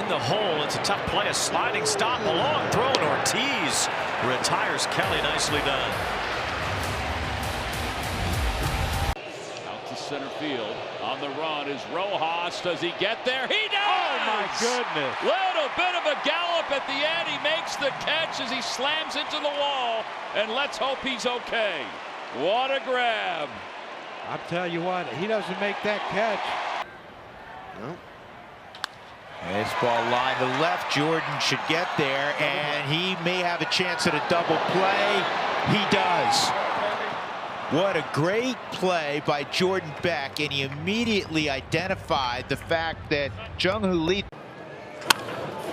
In the hole, it's a tough play, a sliding stop, a long throw, and Ortiz retires Kelly. Nicely done. Out to center field. On the run is Rojas. Does he get there? He does! Oh, my goodness. Little bit of a gallop at the end. He makes the catch as he slams into the wall. And let's hope he's okay. What a grab. I'll tell you what, he doesn't make that catch. No. Baseball line to left. Jordan should get there, and he may have a chance at a double play. He does. What a great play by Jordan Beck, and he immediately identified the fact that Jung-Hoo Lee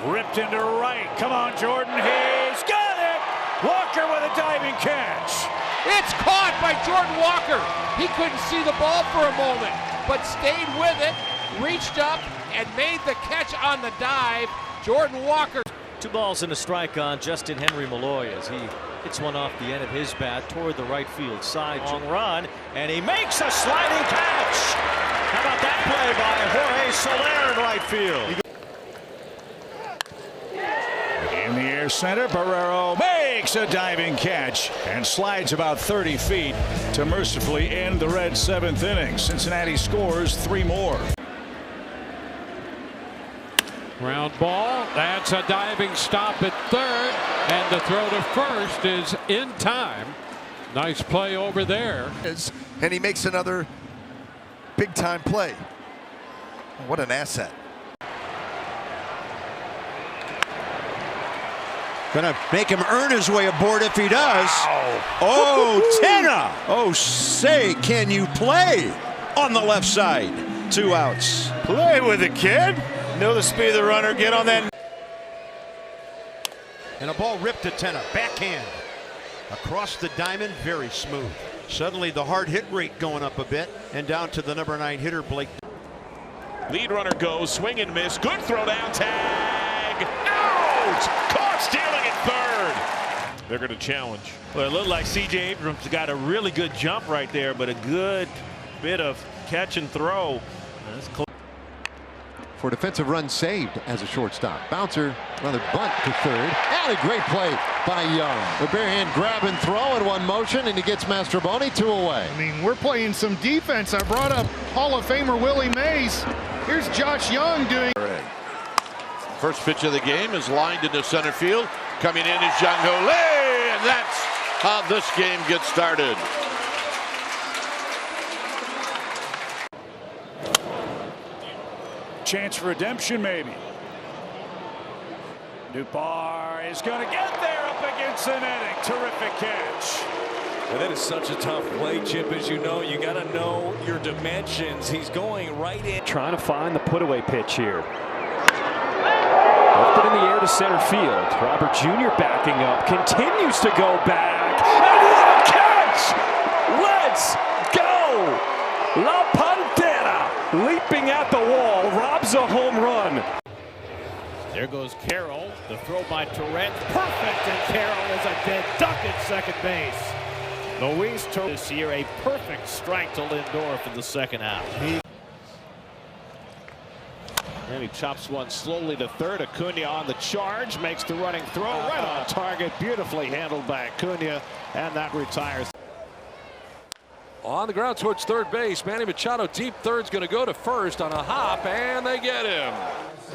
Ripped into right. Come on, Jordan. He's got it. Walker with a diving catch. It's caught by Jordan Walker. He couldn't see the ball for a moment, but stayed with it, reached up, and made the catch on the dive. Jordan Walker. 2 balls and a strike on Justin Henry Malloy as he hits one off the end of his bat toward the right field side. Long run, and he makes a sliding catch. How about that play by Jorge Soler in right field? In the air center, Barrero makes a diving catch and slides about 30 feet to mercifully end the Reds' 7th inning. Cincinnati scores 3 more. Ground ball. That's a diving stop at third, and the throw to first is in time. Nice play over there. And he makes another big time play. What an asset. Gonna make him earn his way aboard if he does. Wow. Oh, Tenna! Oh, say, can you play on the left side? 2 outs. Play with it, kid. Know the speed of the runner. Get on that. And a ball ripped to Tenna. Backhand. Across the diamond, very smooth. Suddenly the hard hit rate going up a bit, and down to the number 9 hitter, Blake. Lead runner goes, swing and miss. Good throw down, tag. Out! Caught stealing at third. They're going to challenge. Well, it looked like C.J. Abrams got a really good jump right there, but a good bit of catch and throw. That's close. For defensive run saved as a shortstop. Bouncer, another bunt to third. And a great play by Young. The bare hand grab and throw in one motion, and he gets Mastroboni 2 away. I mean, we're playing some defense. I brought up Hall of Famer Willie Mays. Here's Josh Young doing. First pitch of the game is lined into center field. Coming in is Jung-Hoo Lee, and that's how this game gets started. Chance for redemption, maybe. Dupar is going to get there up against the netting. Terrific catch. Well, that is such a tough play, Chip. As you know, you got to know your dimensions. He's going right in. Trying to find the put-away pitch here. Left it in the air to center field. Robert Jr. backing up. Continues to go back. And what a catch! Let's go! La Pantera leaping at the wall. Robs a home run. There goes Carroll. The throw by Torrent. Perfect, and Carroll is a dead duck at second base. Luis Torrent this year, a perfect strike to Lindor for the second out. And he chops one slowly to third. Acuna on the charge, makes the running throw right on target. Beautifully handled by Acuna, and that retires. On the ground towards third base, Manny Machado deep third's going to go to first on a hop, and they get him.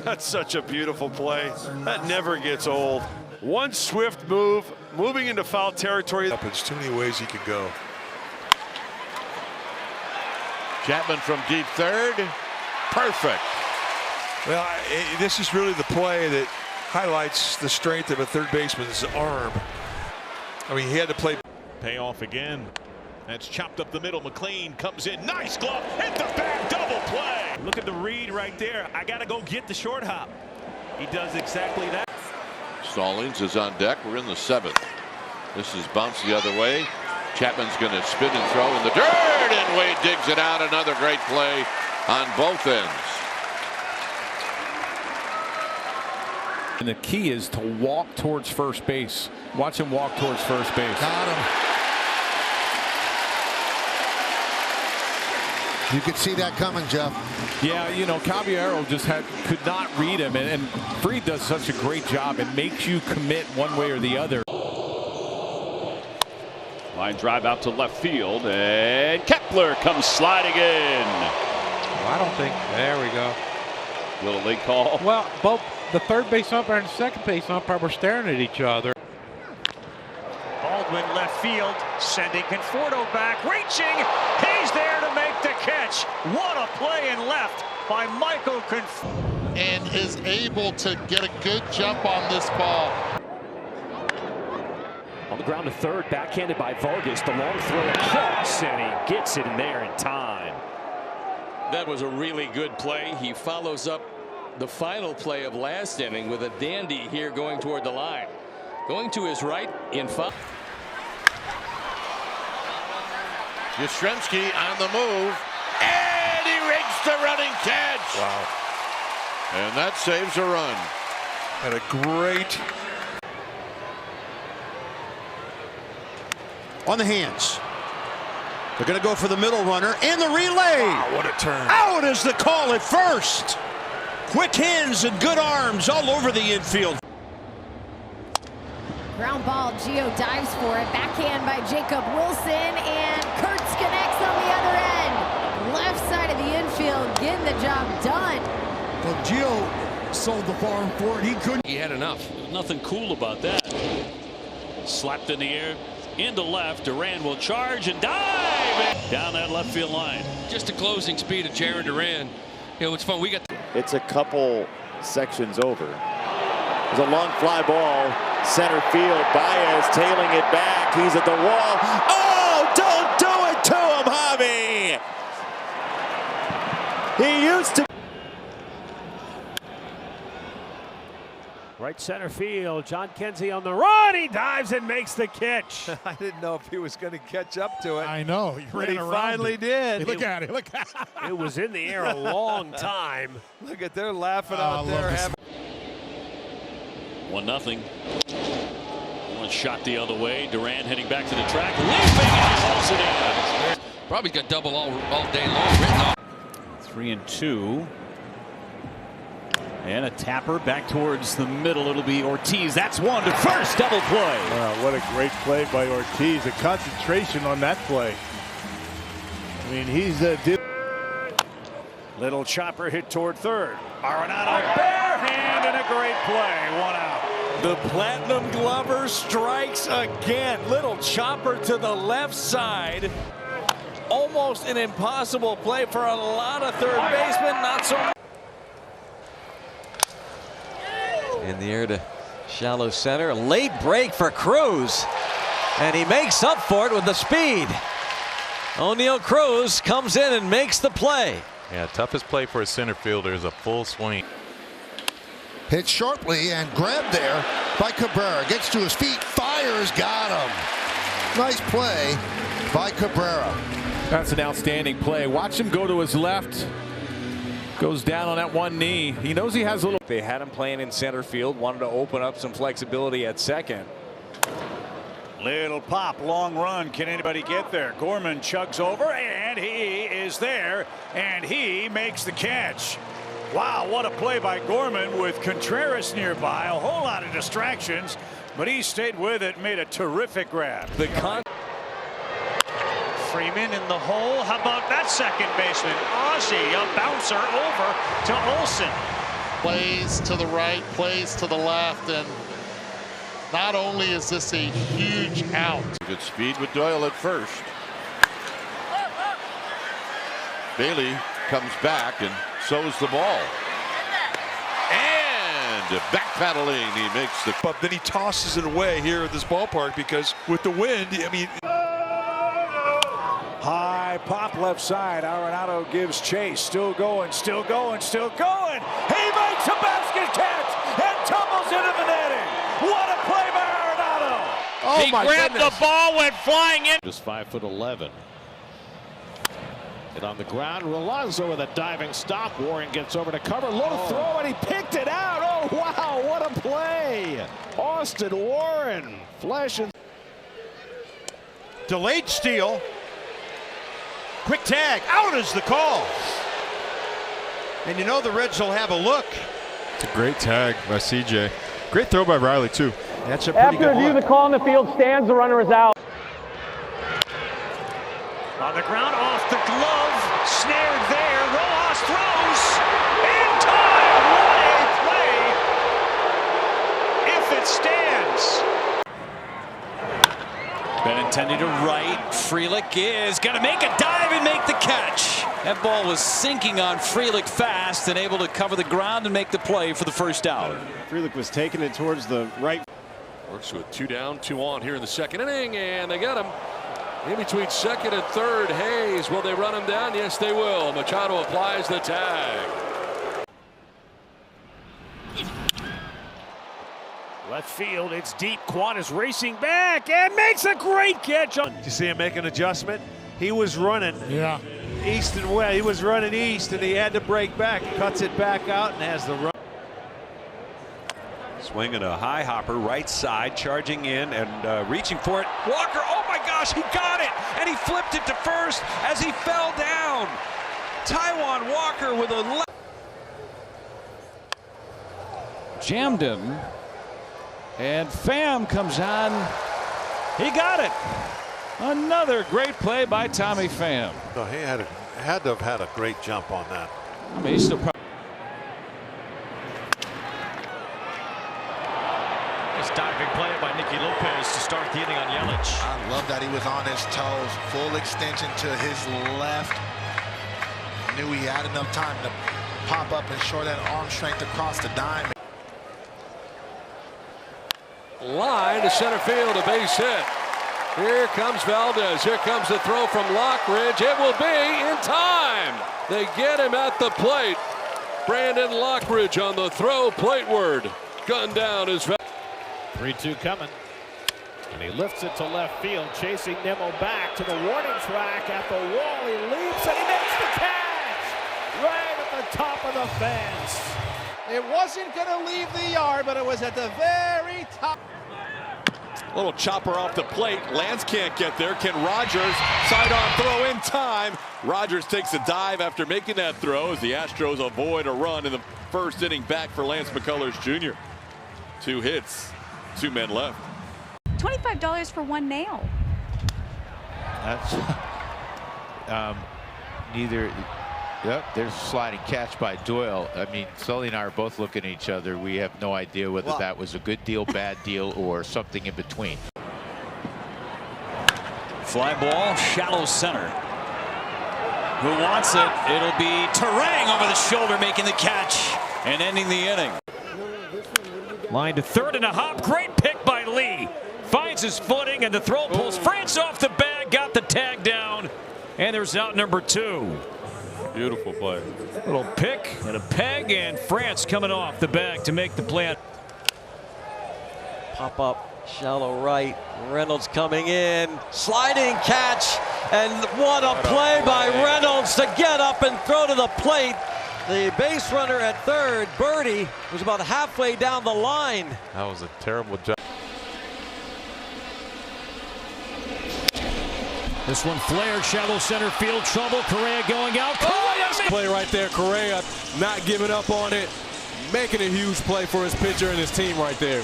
That's such a beautiful play. That never gets old. One swift move, moving into foul territory. There's too many ways he could go. Chapman from deep third. Perfect. Well, this is really the play that highlights the strength of a third baseman's arm. I mean, he had to play. Payoff again. That's chopped up the middle. McLean comes in. Nice glove. Hit the back. Double play. Look at the read right there. I got to go get the short hop. He does exactly that. Stallings is on deck. We're in the 7th. This is bounced the other way. Chapman's going to spin and throw in the dirt, and Wade digs it out. Another great play on both ends. And the key is to walk towards first base. Watch him walk towards first base. Got him. You could see that coming, Jeff. Yeah, you know, Caballero just could not read him, and Fried does such a great job. It makes you commit one way or the other. Line drive out to left field, and Kepler comes sliding in. I don't think. There we go. Little late call. Well, both the third base umpire and the second base umpire were staring at each other. Baldwin left field, sending Conforto back, reaching. He's there to make the catch. What a play in left by Michael Conforto. And is able to get a good jump on this ball. On the ground to third, backhanded by Vargas. The long throw across, and he gets it in there in time. That was a really good play. He follows up the final play of last inning with a dandy here going toward the line. Going to his right in foul. Yastrzemski on the move, and he rakes the running catch. Wow. And that saves a run. And a great. On the hands. They're going to go for the middle runner and the relay. Wow, what a turn. Out is the call at first. Quick hands and good arms all over the infield. Ground ball, Gio dives for it. Backhand by Jacob Wilson, and Kurtz connects on the other end. Left side of the infield, getting the job done. Well, Gio sold the farm for it. He couldn't. He had enough. Nothing cool about that. Slapped in the air, into left. Duran will charge and dive down that left field line. Just the closing speed of Jarren Duran. You know, it's fun. We got. It's a couple sections over. There's a long fly ball. Center field, Baez tailing it back. He's at the wall. Oh, don't do it to him, Javi. He used to. Right center field, John Kinsey on the run. He dives and makes the catch. I didn't know if he was going to catch up to it. I know. He ran around. Finally did. Look at it. Look at it. It was in the air a long time. Look at they're laughing out there. 1-0. One shot the other way. Duran heading back to the track, leaping, and he hauls it in. Probably got double all day long written off. 3-2. And a tapper back towards the middle. It'll be Ortiz. That's one to first. Double play. What a great play by Ortiz. The concentration on that play. I mean, he's a little chopper hit toward third. Arenado bare hand and a great play. 1 out. The Platinum Glover strikes again. Little chopper to the left side. Almost an impossible play for a lot of third basemen. Not so much. In the air to shallow center. A late break for Cruz. And he makes up for it with the speed. O'Neal Cruz comes in and makes the play. Yeah, toughest play for a center fielder is a full swing. Hit sharply and grabbed there by Cabrera. Gets to his feet, fires, got him. Nice play by Cabrera. That's an outstanding play. Watch him go to his left. Goes down on that one knee. He knows he has a little. They had him playing in center field. Wanted to open up some flexibility at second. Little pop, long run. Can anybody get there? Gorman chugs over, and he is there, and he makes the catch. Wow, what a play by Gorman with Contreras nearby. A whole lot of distractions, but he stayed with it, made a terrific grab. Freeman in the hole. How about that second baseman? Ozzie, a bouncer over to Olsen. Plays to the right, plays to the left, and not only is this a huge out. Good speed with Doyle at first. Bailey comes back and sows the ball. And back paddling, he makes the. But then he tosses it away here at this ballpark because with the wind, I mean. High pop left side. Arenado gives chase. Still going, still going, still going. He makes a basket catch and tumbles into the netting. What a play by Arenado. Oh, he grabbed the ball, went flying in. Just 5'11". And on the ground, Rolazzo with a diving stop. Warren gets over to cover. Low throw, and he picked it out. Oh, wow, what a play. Austin Warren flashing. Delayed steal. Quick tag. Out is the call. And you know the Reds will have a look. It's a great tag by CJ. Great throw by Riley, too. That's a pretty good After review, look. the call in the field stands. The runner is out. On the ground, off the glove, snared there. Rojas throws in time. What a play! If it stands. Benintendi to right. Frelick is going to make a dive and make the catch. That ball was sinking on Frelick fast and able to cover the ground and make the play for the first out. Frelick was taking it towards the right. Works with 2 down, 2 on here in the second inning, and they got him. In between second and third, Hayes. Will they run him down? Yes, they will. Machado applies the tag. Left field, it's deep. Quan is racing back and makes a great catch. Did you see him make an adjustment? He was running east and west. He was running east, and he had to break back. Cuts it back out and has the run. Swinging a high hopper, right side, charging in and reaching for it. Walker, oh my gosh, he got it! And he flipped it to first as he fell down. Taijuan Walker with a Jammed him. And Pham comes on. He got it. Another great play by Tommy Pham. No, he had to have had a great jump on that. I mean, he's still diving play by Nicky Lopez to start the inning on Yelich. I love that he was on his toes. Full extension to his left. Knew he had enough time to pop up and show that arm strength across the diamond. Line to center field, a base hit. Here comes Valdez. Here comes the throw from Lockridge. It will be in time. They get him at the plate. Brandon Lockridge on the throw plateward. Gunned down is 3-2 coming. And he lifts it to left field, chasing Nimmo back to the warning track at the wall. He leaps and he makes the catch right at the top of the fence. It wasn't going to leave the yard, but it was at the very top. Little chopper off the plate. Lance can't get there. Can Rogers? Side-on throw in time. Rogers takes a dive after making that throw as the Astros avoid a run in the first inning back for Lance McCullers Jr. 2 hits, 2 men left. $25 for 1 nail. That's neither. Yep, there's a sliding catch by Doyle. I mean, Sully and I are both looking at each other. We have no idea whether that was a good deal, bad deal, or something in between. Fly ball, shallow center. Who wants it? It'll be Terang over the shoulder making the catch and ending the inning. Line to third and a hop. Great pick by Lee. Finds his footing and the throw pulls France off the bag. Got the tag down. And there's out number 2. Beautiful play. Little pick and a peg, and France coming off the bag to make the play. Pop up, shallow right. Reynolds coming in, sliding catch, and what a play by Reynolds to get up and throw to the plate. The base runner at third, Birdie, was about halfway down the line. That was a terrible job. This one flared, shallow center field, trouble. Correa going out. Play right there. Correa not giving up on it, making a huge play for his pitcher and his team right there.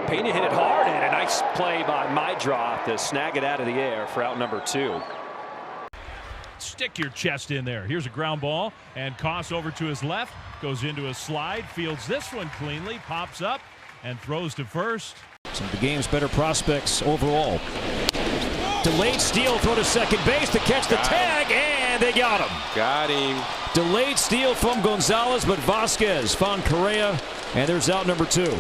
Pena hit it hard, and a nice play by Mydra to snag it out of the air for out number 2. Stick your chest in there. Here's a ground ball, and Koss over to his left, goes into a slide, fields this one cleanly, pops up, and throws to first. Some of the game's better prospects overall. Delayed steal, throw to second base to catch the tag, and they got him. Got him. Delayed steal from Gonzalez, but Vasquez found Correa, and there's out number 2.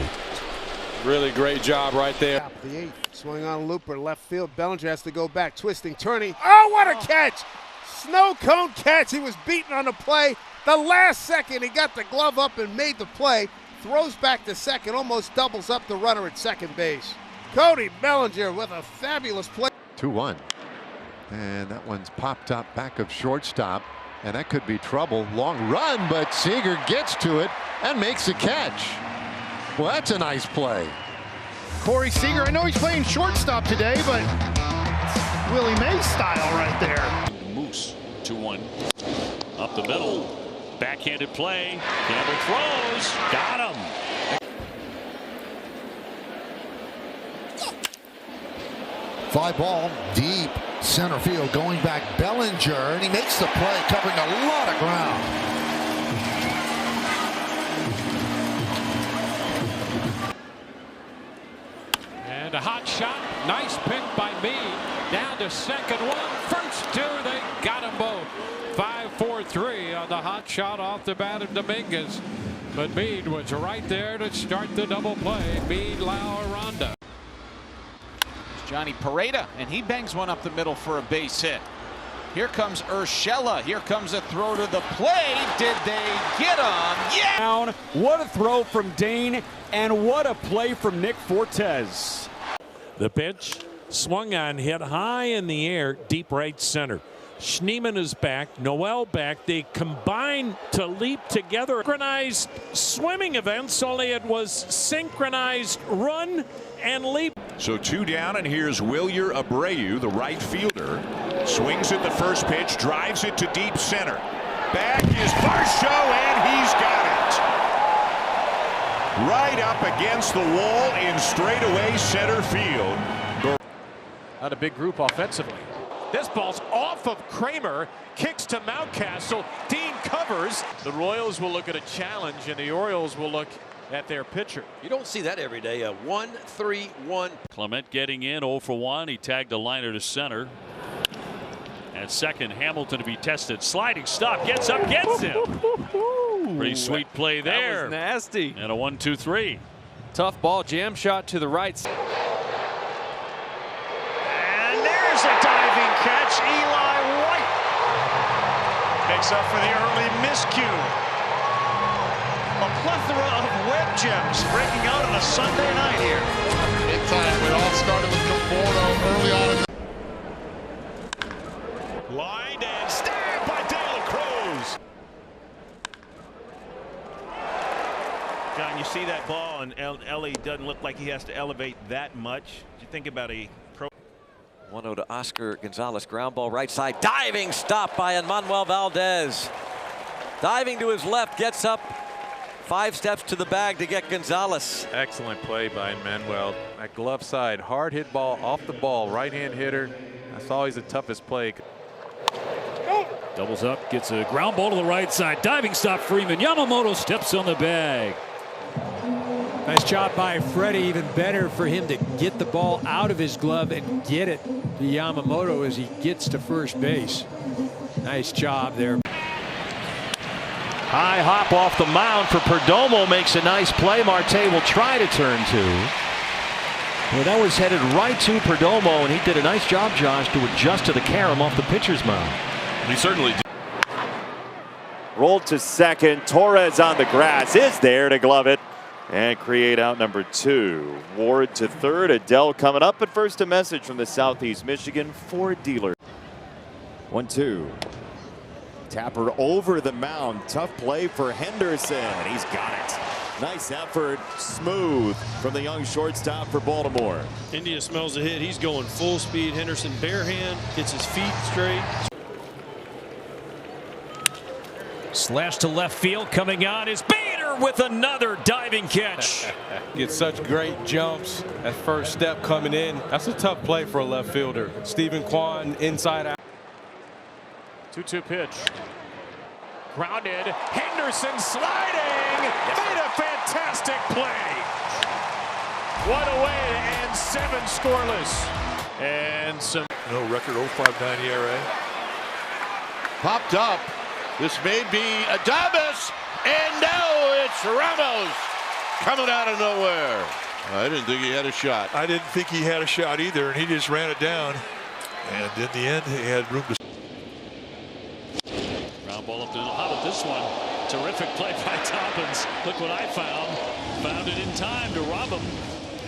Really great job right there. The 8th, swing on a looper, left field. Bellinger has to go back, twisting, turning. Oh, what a catch! Snow cone catch. He was beaten on the play. The last second, he got the glove up and made the play. Throws back to second, almost doubles up the runner at second base. Cody Bellinger with a fabulous play. 2-1. And that one's popped up back of shortstop. And that could be trouble. Long run, but Seager gets to it and makes a catch. Well, that's a nice play. Corey Seager, I know he's playing shortstop today, but Willie Mays style right there. Moose 2-1. Up the middle. Backhanded play. Campbell throws. Got him. Fly ball deep center field, going back Bellinger, and he makes the play, covering a lot of ground. And a hot shot, nice pick by Meade. Down to second one, first two, they got them both. 5-4-3 on the hot shot off the bat of Dominguez. But Meade was right there to start the double play. Meade, Lau, Aranda. Johnny Pareda, and he bangs one up the middle for a base hit. Here comes Urshela. Here comes a throw to the plate. Did they get him? Yeah! What a throw from Dane, and what a play from Nick Fortes. The pitch swung on, hit high in the air, deep right center. Schneemann is back, Noel back. They combine to leap together. Synchronized swimming events, only it was synchronized run and leap. So 2 down, and here's Wilyer Abreu, the right fielder. Swings at the first pitch, drives it to deep center. Back is Varsho, and he's got it. Right up against the wall in straightaway center field. Not a big group offensively. This ball's off of Kramer, kicks to Mountcastle. Dean covers. The Royals will look at a challenge, and the Orioles will look at their pitcher. You don't see that every day. A 1-3-1. Clement getting in 0 for 1. He tagged a liner to center. At second, Hamilton to be tested. Sliding stop, gets up, gets him. Pretty sweet play there. That was nasty. And a 1-2-3. Tough ball, jam shot to the right. And there's a diving catch. Eli White makes up for the early miscue. A plethora of web gems breaking out on a Sunday night here. Big time. It all started with Conforto early on. Lined and stabbed by Dale Cruz. John, you see that ball, and Ellie doesn't look like he has to elevate that much. You think about a pro. 1-0 to Oscar Gonzalez. Ground ball right side. Diving stop by Manuel Valdez. Diving to his left, gets up 5 steps to the bag to get Gonzalez. Excellent play by Manuel. That glove side, hard hit ball off the ball, right-hand hitter. That's always the toughest play. Doubles up, gets a ground ball to the right side. Diving stop, Freeman. Yamamoto steps on the bag. Nice job by Freddie. Even better for him to get the ball out of his glove and get it to Yamamoto as he gets to first base. Nice job there. High hop off the mound for Perdomo, makes a nice play. Marte will try to turn to. Well, that was headed right to Perdomo, and he did a nice job, Josh, to adjust to the carom off the pitcher's mound. He certainly did. Rolled to second. Torres on the grass is there to glove it and create out number 2. Ward to third. Adele coming up, but first a message from the Southeast Michigan Ford dealer. 1-2. Tapper over the mound. Tough play for Henderson, and he's got it. Nice effort, smooth from the young shortstop for Baltimore. India smells a hit. He's going full speed. Henderson bare hand, gets his feet straight. Slash to left field, coming on is Bader with another diving catch. Gets such great jumps at first step coming in. That's a tough play for a left fielder. Stephen Kwan inside out. 2-2 pitch. Grounded. Henderson sliding. Made a fantastic play. What a way to end 7 scoreless. And some. No record 0.59 ERA. Popped up. This may be Adames, and now it's Ramos coming out of nowhere. I didn't think he had a shot. I didn't think he had a shot either, and he just ran it down. And in the end, he had room to. Ground ball up to the. How about this one? Terrific play by Toppins. Look what I found. Found it in time to rob him.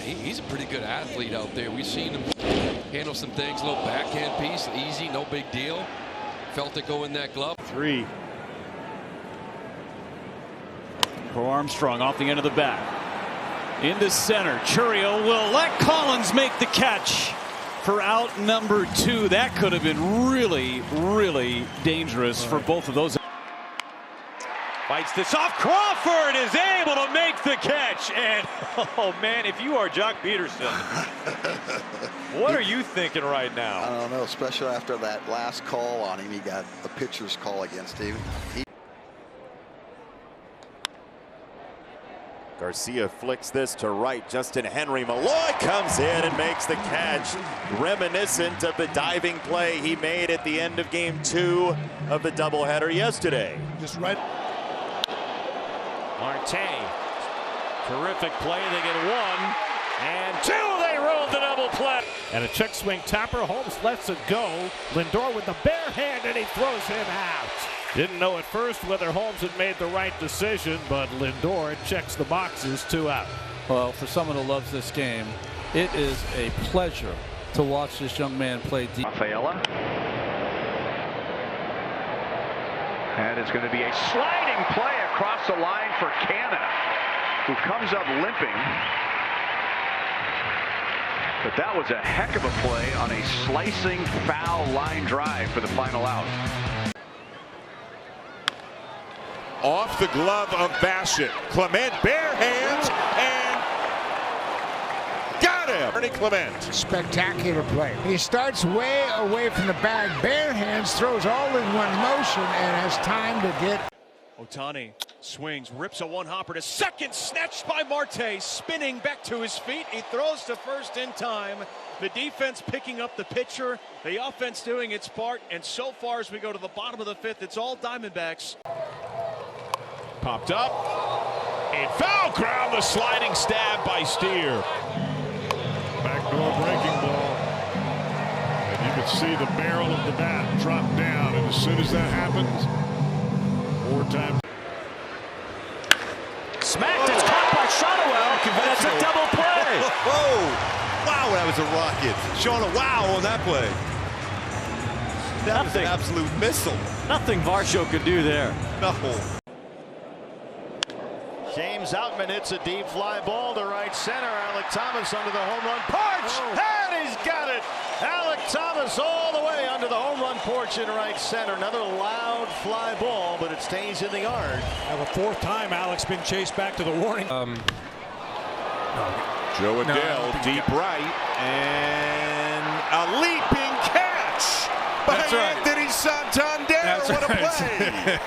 He's a pretty good athlete out there. We've seen him handle some things. A little backhand piece, easy, no big deal. Felt it go in that glove. 3. For Armstrong off the end of the bat. Into center. Churio will let Collins make the catch. for out number 2. That could have been really, really dangerous for both of those. Fights this off. Crawford is able to make the catch. And, oh, man, if you are Jock Peterson, what are you thinking right now? I don't know, especially after that last call on him. He got the pitcher's call against him. Garcia flicks this to right. Justin Henry Malloy comes in and makes the catch. Reminiscent of the diving play he made at the end of game 2 of the doubleheader yesterday. Just right. Marte, terrific play. They get 1 and 2. They roll the double play. And a check swing topper. Holmes lets it go. Lindor with the bare hand, and he throws him out. Didn't know at first whether Holmes had made the right decision, but Lindor checks the boxes, 2 out. Well, for someone who loves this game, it is a pleasure to watch this young man play deep. Rafaela. And it's going to be a sliding play across the line for Canna, who comes up limping. But that was a heck of a play on a slicing foul line drive for the final out. Off the glove of Bassett. Clement, bare hands, and got him. Ernie Clement. Spectacular play. He starts way away from the bag, bare hands, throws all in one motion, and has time to get. Ohtani swings, rips a one-hopper to second, snatched by Marte, spinning back to his feet. He throws to first in time. The defense picking up the pitcher, the offense doing its part, and so far as we go to the bottom of the 5th, it's all Diamondbacks. Popped up. And foul ground, the sliding stab by Steer. Backdoor breaking ball. And you can see the barrel of the bat drop down. And as soon as that happens, 4 times. Smacked, it's caught by Shotwell, and it's a double play. Oh, wow, that was a rocket. Showing a wow on that play. That was an absolute missile. Nothing Varsho could do there. No. James Outman hits a deep fly ball to right center. Alec Thomas under the home run porch, and he's got it. Alec Thomas all the way under the home run porch in right center. Another loud fly ball, but it stays in the yard. Now the 4th time Alex been chased back to the warning. Joe Adele, deep right, and a leaping catch by Anthony Santander. That's what a right.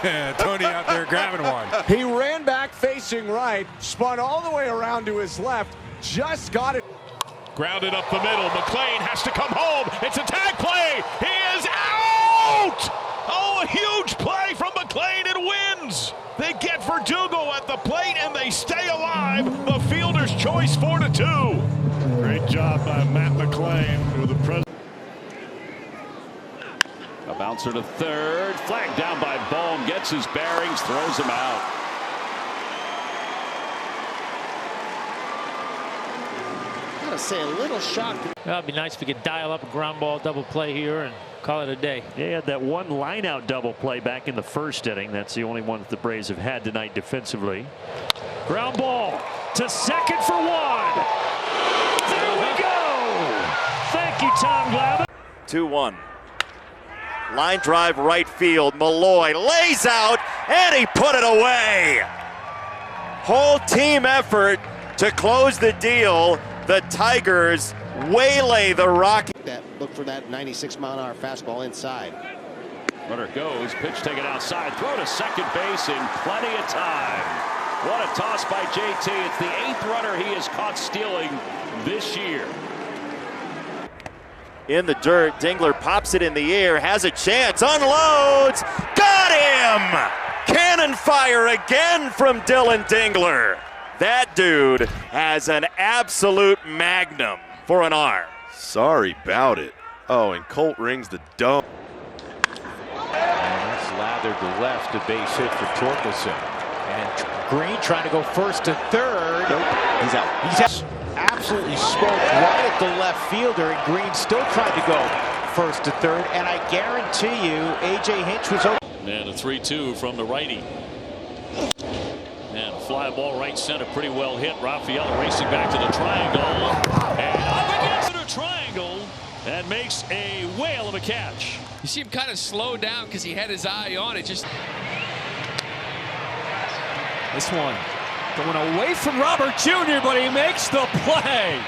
play. Tony out there grabbing one. He ran back facing right, spun all the way around to his left, just got it. Grounded up the middle. McLean has to come home. It's a tag play. He is out. Oh, a huge play from McLean and wins. They get Verdugo at the plate and they stay alive. The fielder's choice 4-2. Great job by Matt McLean with the president. A bouncer to third. Flagged down by Bohm. Gets his bearings. Throws him out. Gotta say, a little shocked. Well, it'd be nice if we could dial up a ground ball double play here and call it a day. They had that one line-out double play back in the 1st inning. That's the only one that the Braves have had tonight defensively. Ground ball to second for 1. There we go. Thank you, Tom Glavine. 2-1. Line drive right field. Malloy lays out, and he put it away. Whole team effort to close the deal. The Tigers waylay the Rockies. Look for that 96-mile-an-hour fastball inside. Runner goes, pitch taken outside, throw to second base in plenty of time. What a toss by JT. It's the 8th runner he has caught stealing this year. In the dirt, Dingler pops it in the air, has a chance, unloads, got him! Cannon fire again from Dylan Dingler. That dude has an absolute magnum for an arm. Sorry about it. Oh, and Colt rings the dome. And that's lathered to left, a base hit for Torkelson. And Green trying to go first to third. Nope, he's out. He's out. Absolutely smoked right at the left fielder, and Green still tried to go first to third. And I guarantee you, A.J. Hinch was open. And a 3-2 from the righty. And a fly ball right center, pretty well hit. Rafaela racing back to the triangle. And up against the triangle. and makes a whale of a catch. You see him kind of slow down because he had his eye on it. This one going away from Robert Jr., but he makes the play.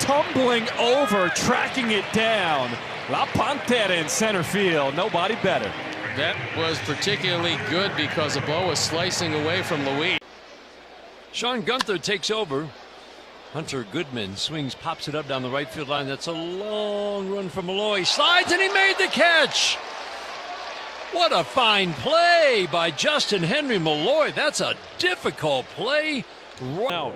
Tumbling over, tracking it down. La Pantera in center field. Nobody better. That was particularly good because the ball was slicing away from Louis. Sean Gunther takes over. Hunter Goodman swings, pops it up down the right field line. That's a long run from Malloy. Slides, and he made the catch. What a fine play by Justin Henry Malloy. That's a difficult play. Out.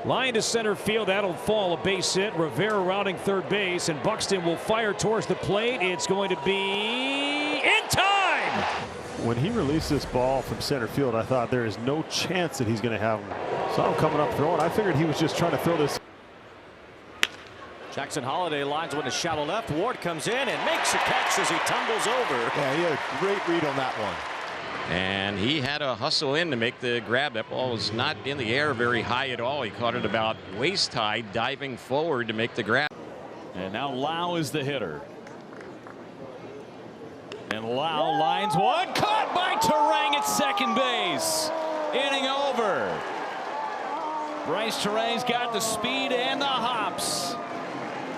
Line to center field. That'll fall. A base hit. Rivera rounding third base, and Buxton will fire towards the plate. It's going to be in time. When he released this ball from center field, I thought there is no chance that he's going to have him. Saw him coming up throwing. I figured he was just trying to throw this. Jackson Holiday lines one to shallow left. Ward comes in and makes a catch as he tumbles over. Yeah, he had a great read on that one. And he had to hustle in to make the grab. That ball was not in the air very high at all. He caught it about waist high, diving forward to make the grab. And now Lau is the hitter. And Lau lines one. Caught by Terang at second base. Inning over. Bryce Terang's got the speed and the hops.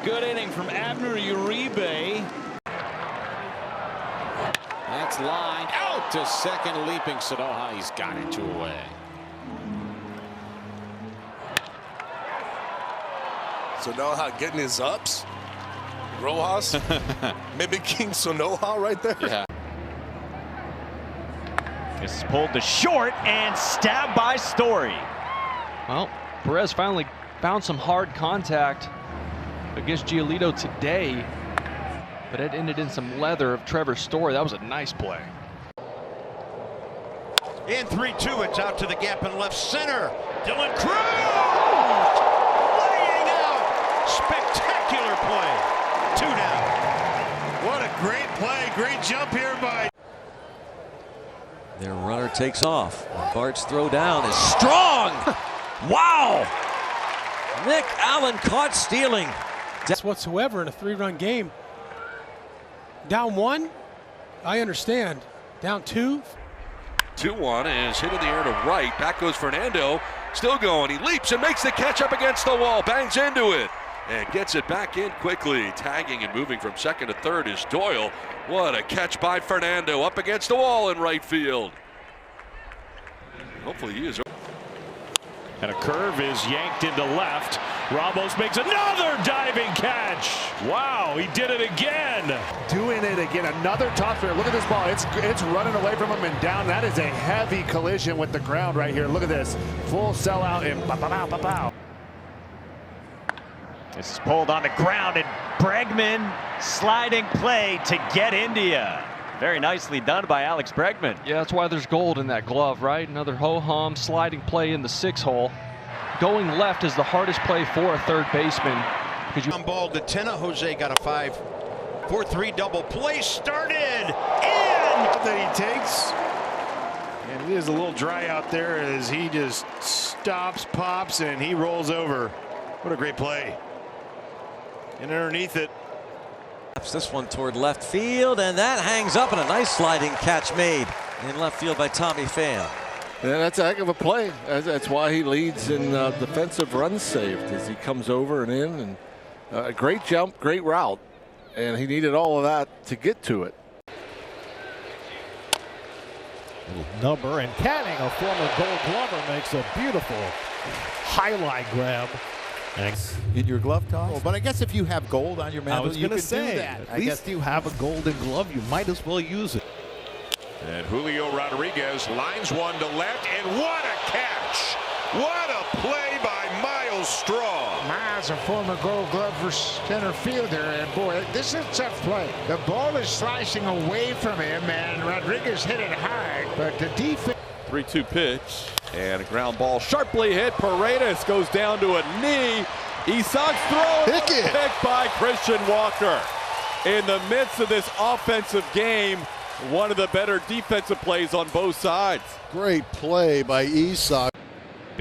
Good inning from Abner Uribe. That's lined out to second, leaping Sanoja. He's got it 2 away. Sanoja getting his ups. Rojas mimicking Sanoja right there. Yeah. This is pulled to short and stabbed by Story. Well, Perez finally found some hard contact against Giolito today, but it ended in some leather of Trevor Story. That was a nice play. In 3-2, it's out to the gap in left center. Dylan Cruz laying out. Spectacular play. 2 down. What a great play. Great jump here by. Their runner takes off. Bart's throw down is strong. Wow. Nick Allen caught stealing. That's whatsoever in a 3-run game. Down 1, I understand. Down 2. 2-1 is hit in the air to right. Back goes Fernando. Still going. He leaps and makes the catch up against the wall. Bangs into it and gets it back in quickly. Tagging and moving from second to third is Doyle. What a catch by Fernando up against the wall in right field. Hopefully he is. And a curve is yanked into left. Ramos makes another diving catch. Wow, he did it again. Doing it again. Another top fair. Look at this ball. It's running away from him and down. That is a heavy collision with the ground right here. Look at this. Full sellout and pow. This is pulled on the ground, and Bregman sliding play to get India. Very nicely done by Alex Bregman. Yeah, that's why there's gold in that glove, right? Another ho-hum sliding play in the 6-hole. Going left is the hardest play for a third baseman. On ball to Tena. Jose got a 5-4-3 double play started in. That he takes. And it is a little dry out there as he just stops, pops, and he rolls over. What a great play. And underneath it. This one toward left field, and that hangs up, and a nice sliding catch made in left field by Tommy Pham. Yeah, that's a heck of a play. That's why he leads in defensive runs saved, as he comes over and in, and a great jump, great route, and he needed all of that to get to it. Number, and Canning, a former Gold Glover, makes a beautiful highlight grab. In your glove toss? Well, but I guess if you have gold on your mantle, you can do that. At least you have a golden glove. You might as well use it. And Julio Rodriguez lines one to left, and what a catch! What a play by Miles Straw. Miles, a former Gold Glove for center fielder, and boy, this is a tough play. The ball is slicing away from him, and Rodriguez hit it hard, but the defense. 3-2 pitch, and a ground ball sharply hit. Paredes goes down to a knee. Isak's throw picked by Christian Walker. In the midst of this offensive game, one of the better defensive plays on both sides. Great play by Isak.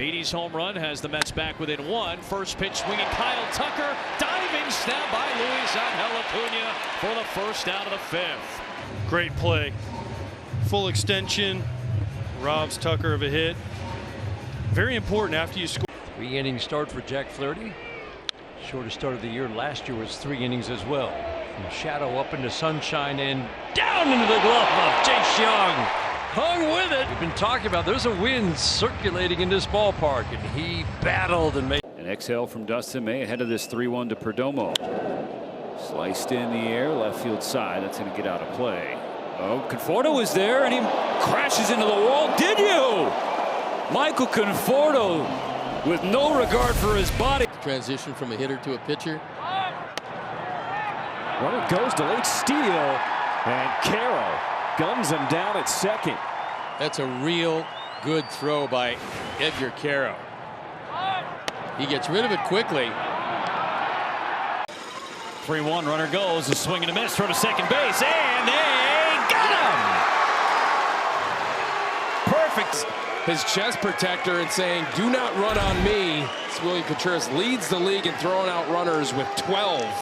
Beatty's home run has the Mets back within one. First pitch swinging Kyle Tucker. Diving snap by Luis Angel Acuna for the first out of the fifth. Great play. Full extension. Robs Tucker of a hit. Very important after you score. 3-inning start for Jack Flaherty. Shortest start of the year last year was 3 innings as well. From shadow up into sunshine and down into the glove of Chase Young. Hung with it. We've been talking about there's a wind circulating in this ballpark, and he battled and made. An exhale from Dustin May ahead of this 3-1 to Perdomo. Sliced in the air, left field side. That's going to get out of play. Oh, Conforto is there, and he crashes into the wall. Did you? Michael Conforto with no regard for his body. Transition from a hitter to a pitcher. Runner goes to late steal, and Carroll guns him down at second. That's a real good throw by Edgar Carroll. He gets rid of it quickly. 3-1, runner goes, a swing and a miss, throw to second base, and they got him! Perfect. His chest protector and saying, do not run on me. It's William Contreras leads the league in throwing out runners with 12.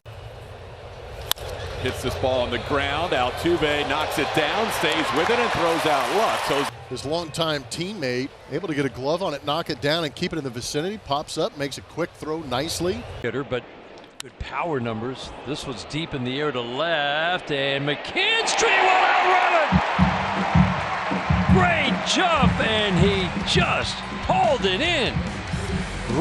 Hits this ball on the ground. Altuve knocks it down, stays with it, and throws out Lux. So his longtime teammate able to get a glove on it, knock it down, and keep it in the vicinity. Pops up, makes a quick throw nicely. Hitter, but good power numbers. This was deep in the air to left, and McKinstry will outrun it. Great jump, and he just hauled it in.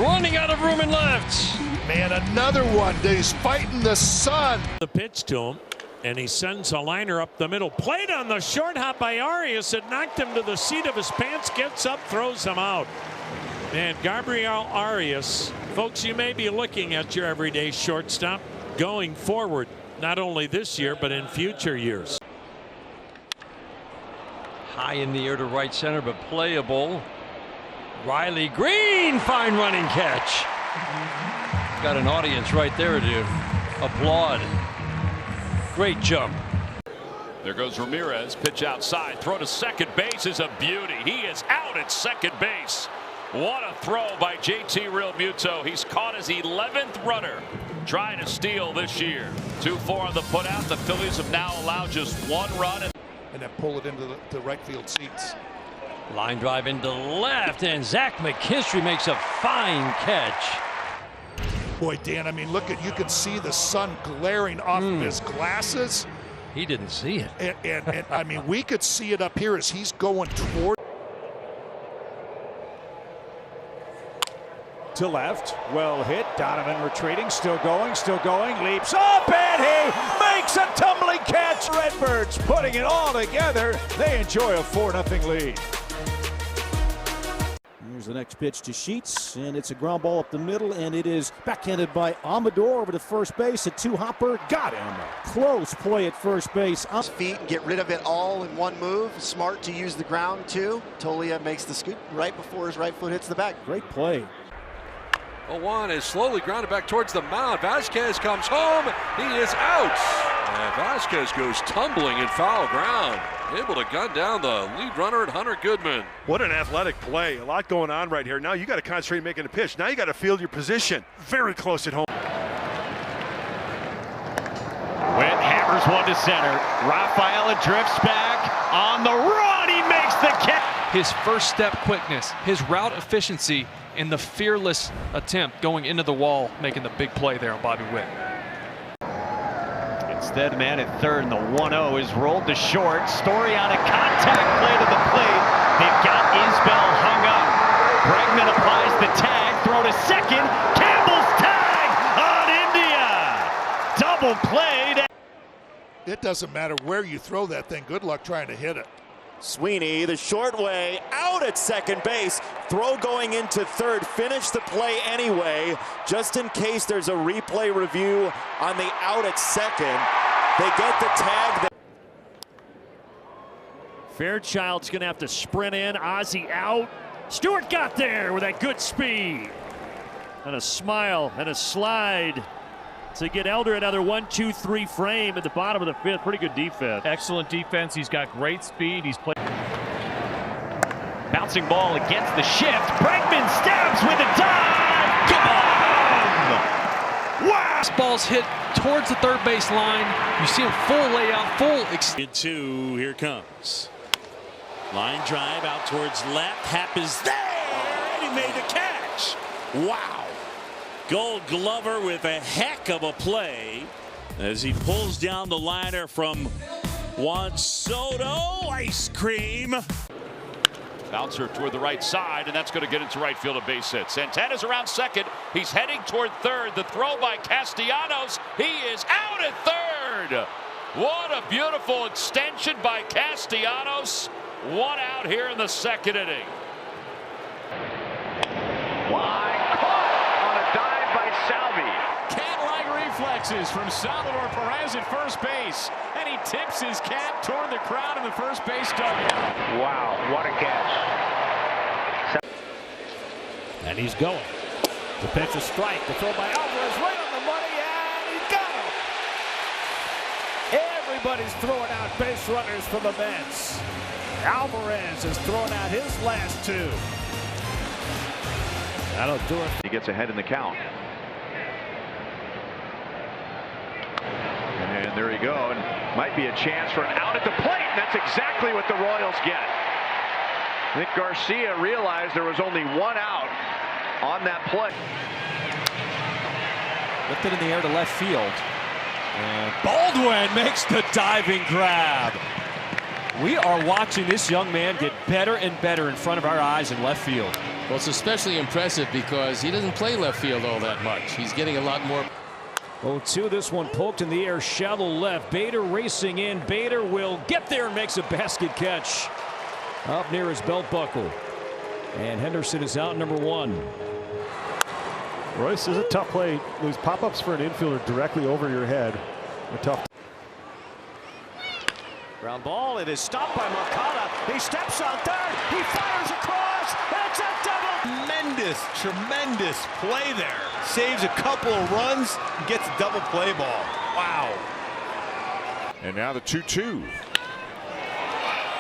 Running out of room in left. Man, another one. He's fighting the sun. The pitch to him, and he sends a liner up the middle. Played on the short hop by Arias. It knocked him to the seat of his pants. Gets up, throws him out. And Gabriel Arias, folks, you may be looking at your everyday shortstop going forward, not only this year, but in future years. High in the air to right center, but playable. Riley Green, fine running catch. Got an audience right there to applaud. Great jump. There goes Ramirez, pitch outside, throw to second base is a beauty. He is out at second base. What a throw by JT Realmuto. He's caught his 11th runner trying to steal this year. 2-4 on the putout. The Phillies have now allowed just 1 run. And then pull it into the right field seats. Line drive into left, and Zach McKinstry makes a fine catch. Boy, Dan, I mean, look at, you can see the sun glaring off of his glasses. He didn't see it. And I mean, we could see it up here as he's going toward. To left, well hit. Donovan retreating, still going, leaps up, and he makes a tumbling catch. Redbirds putting it all together. They enjoy a 4-0 lead. Here's the next pitch to Sheets, and it's a ground ball up the middle, and it is backhanded by Amador over to first base. A 2-hopper, got him. Close play at first base. His feet and get rid of it all in one move. Smart to use the ground too. Tolia makes the scoop right before his right foot hits the back. Great play. 0-1 is slowly grounded back towards the mound. Vasquez comes home. He is out. And Vasquez goes tumbling in foul ground. Able to gun down the lead runner at Hunter Goodman. What an athletic play. A lot going on right here. Now you got to concentrate making a pitch. Now you got to field your position. Very close at home. Witt hammers one to center. Rafaela drifts back on the run. He makes the catch. His first step quickness, his route efficiency, and the fearless attempt going into the wall, making the big play there on Bobby Witt. Instead, man at third, and the 1-0 is rolled to short. Story on a contact play to the plate. They've got Isbell hung up. Bregman applies the tag, throw to second. Campbell's tag on India. Double played. It doesn't matter where you throw that thing. Good luck trying to hit it. Sweeney, the short way, out at second base. Throw going into third. Finish the play anyway, just in case there's a replay review on the out at second. They get the tag. Fairchild's going to have to sprint in. Ozzie out. Stewart got there with that good speed. And a smile and a slide to get Elder another 1-2-3 frame at the bottom of the fifth. Pretty good defense. Excellent defense. He's got great speed. He's played. bouncing ball against the shift. Bregman stabs with a dive. Gone! Wow! This ball's hit towards the third base line. You see him full layout, full. Two, here comes. Line drive out towards left. Happ is there, and he made the catch. Wow. Gold Glover with a heck of a play as he pulls down the liner from Juan Soto. Ice cream. Bouncer toward the right side, and that's going to get into right field, a base hit. Santana's around second. He's heading toward third. The throw by Castellanos. He is out at third. What a beautiful extension by Castellanos. One out here in the second inning. Line caught on a dive by Salvi. Cat-like reflexes from Salvador Perez at first base. And he tips his cap toward the crowd in the first base dugout. Wow, what a catch. And he's going. The pitch is strike. The throw by Alvarez right on the money, and he got him. Everybody's throwing out base runners for the Mets. Alvarez has thrown out his last two. That'll do it. He gets ahead in the count. And there you go. And might be a chance for an out at the plate. And that's exactly what the Royals get. I think Garcia realized there was only one out on that play. Lifted in the air to left field. And Baldwin makes the diving grab. We are watching this young man get better and better in front of our eyes in left field. Well, it's especially impressive because he doesn't play left field all that much. He's getting a lot more. 0-2, this one poked in the air, shallow left. Bader racing in. Bader will get there and makes a basket catch up near his belt buckle. And Henderson is out, number one. Royce, is a tough play. Those pop-ups for an infielder directly over your head are tough. Ground ball. It is stopped by Moncada. He steps on third. He fires across. It's a double. Tremendous play there. Saves a couple of runs and gets a double play ball. Wow. And now the 2-2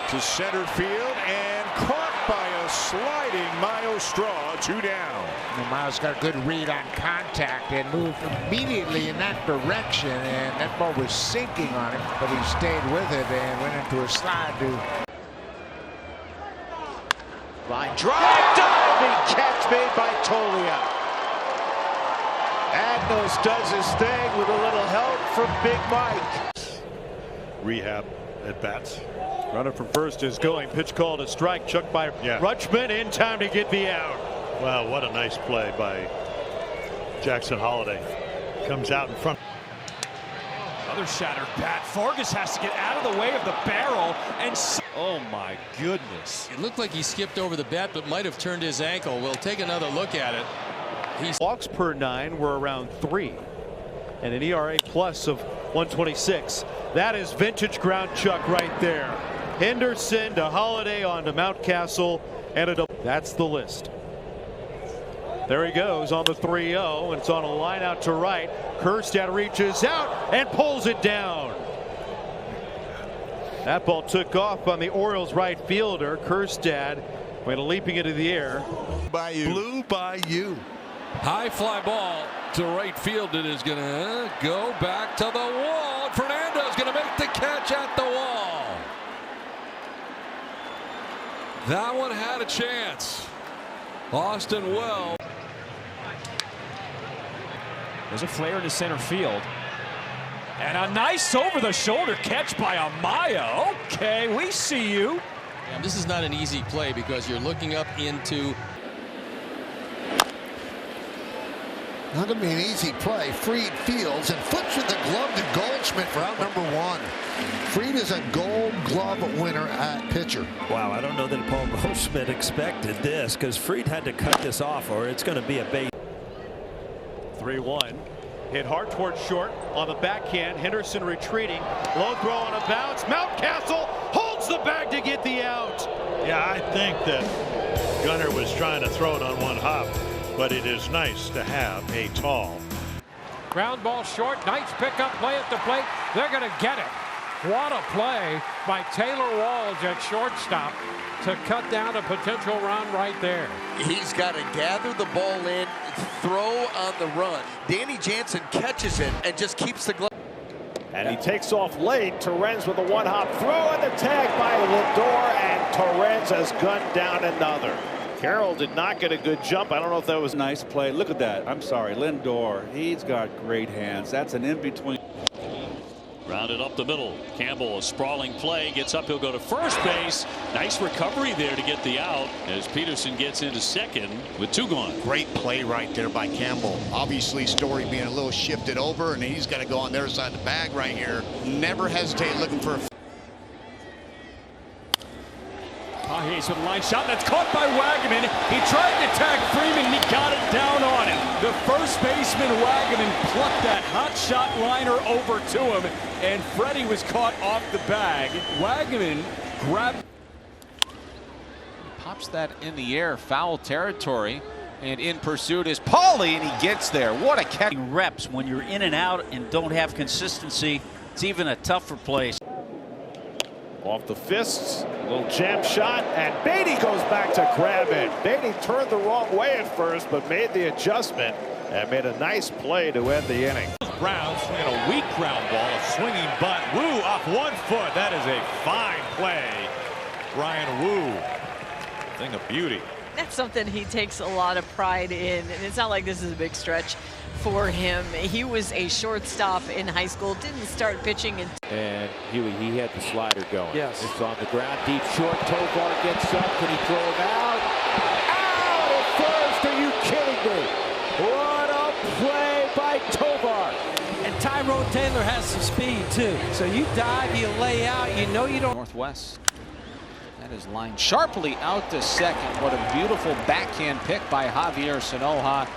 to center field and caught by a sliding Miles Straw. 2 down. And Miles got a good read on contact and moved immediately in that direction, and that ball was sinking on him, but he stayed with it and went into a slide to Line drive, diving catch made by Tolia. Agnos does his thing with a little help from Big Mike. Rehab at bats. Runner from first is going. Pitch called a strike. Chucked by Rutschman in time to get the out. Wow, what a nice play by Jackson Holiday. Comes out in front. Another shattered bat. Vargas has to get out of the way of the barrel and. Oh my goodness. It looked like he skipped over the bat, but might have turned his ankle. We'll take another look at it. Walks per 9 were around 3. And an ERA plus of 126. That is vintage ground chuck right there. Henderson to Holiday on to Mountcastle. And that's the list. There he goes on the 3-0, and it's on a line out to right. Kjerstad reaches out and pulls it down. That ball took off on the Orioles right fielder. Kjerstad went leaping into the air. Blue by you. High fly ball to right field. It is going to go back to the wall. Fernando's going to make the catch at the wall. That one had a chance. Austin Wells. There's a flare into center field. And a nice over-the-shoulder catch by Amaya. Okay, we see you. And this is not an easy play because you're looking up into. Not going to be an easy play. Fried fields and flips with the glove to Goldschmidt for out number one. Fried is a Gold Glove winner at pitcher. Wow, I don't know that Paul Goldschmidt expected this because Fried had to cut this off or it's going to be a base. 3-1. Hit hard towards short on the backhand. Henderson retreating. Low throw on a bounce. Mountcastle holds the bag to get the out. Yeah, I think that Gunnar was trying to throw it on one hop, but it is nice to have a tall. Ground ball short. Nice pickup play at the plate. They're going to get it. What a play by Taylor Walls at shortstop. to cut down a potential run right there. He's got to gather the ball in, throw on the run. Danny Jansen catches it and just keeps the glove. And he takes off late. Torrens with a one-hop throw, and the tag by Lindor, and Torrens has gunned down another. Carroll did not get a good jump. I don't know if that was a nice play. Look at that. I'm sorry, Lindor. He's got great hands. That's an in-between. Rounded up the middle. Campbell, a sprawling play, gets up, he'll go to first base. Nice recovery there to get the out as Peterson gets into second with 2 gone. Great play right there by Campbell. Obviously Story being a little shifted over, and he's got to go on their side of the bag right here. Never hesitate looking for a Pages with a line shot that's caught by Wagaman. He tried to tag Freeman and he got it down on him. The first baseman Wagaman plucked that hot shot liner over to him, and Freddie was caught off the bag. Wagaman grabbed. Pops that in the air, foul territory, and in pursuit is Paulie, and he gets there. What a catch. Reps when you're in and out and don't have consistency, it's even a tougher place. Off the fists, a little jam shot, and Beatty goes back to grab it. Beatty turned the wrong way at first, but made the adjustment and made a nice play to end the inning. Brown swinging a weak ground ball, a swinging bunt. Wu off 1 foot. That is a fine play. Ryan Wu, thing of beauty. That's something he takes a lot of pride in, and it's not like this is a big stretch for him. He was a shortstop in high school, didn't start pitching until. And Huey, he had the slider going. Yes. It's on the ground, deep short. Tovar gets up. Can he throw him out? Out at first. Are you kidding me? What a play by Tovar. And Tyrone Taylor has some speed too. So you dive, you lay out, you know you don't. Northwest. That is lined sharply out to second. What a beautiful backhand pick by Javier Sanoja.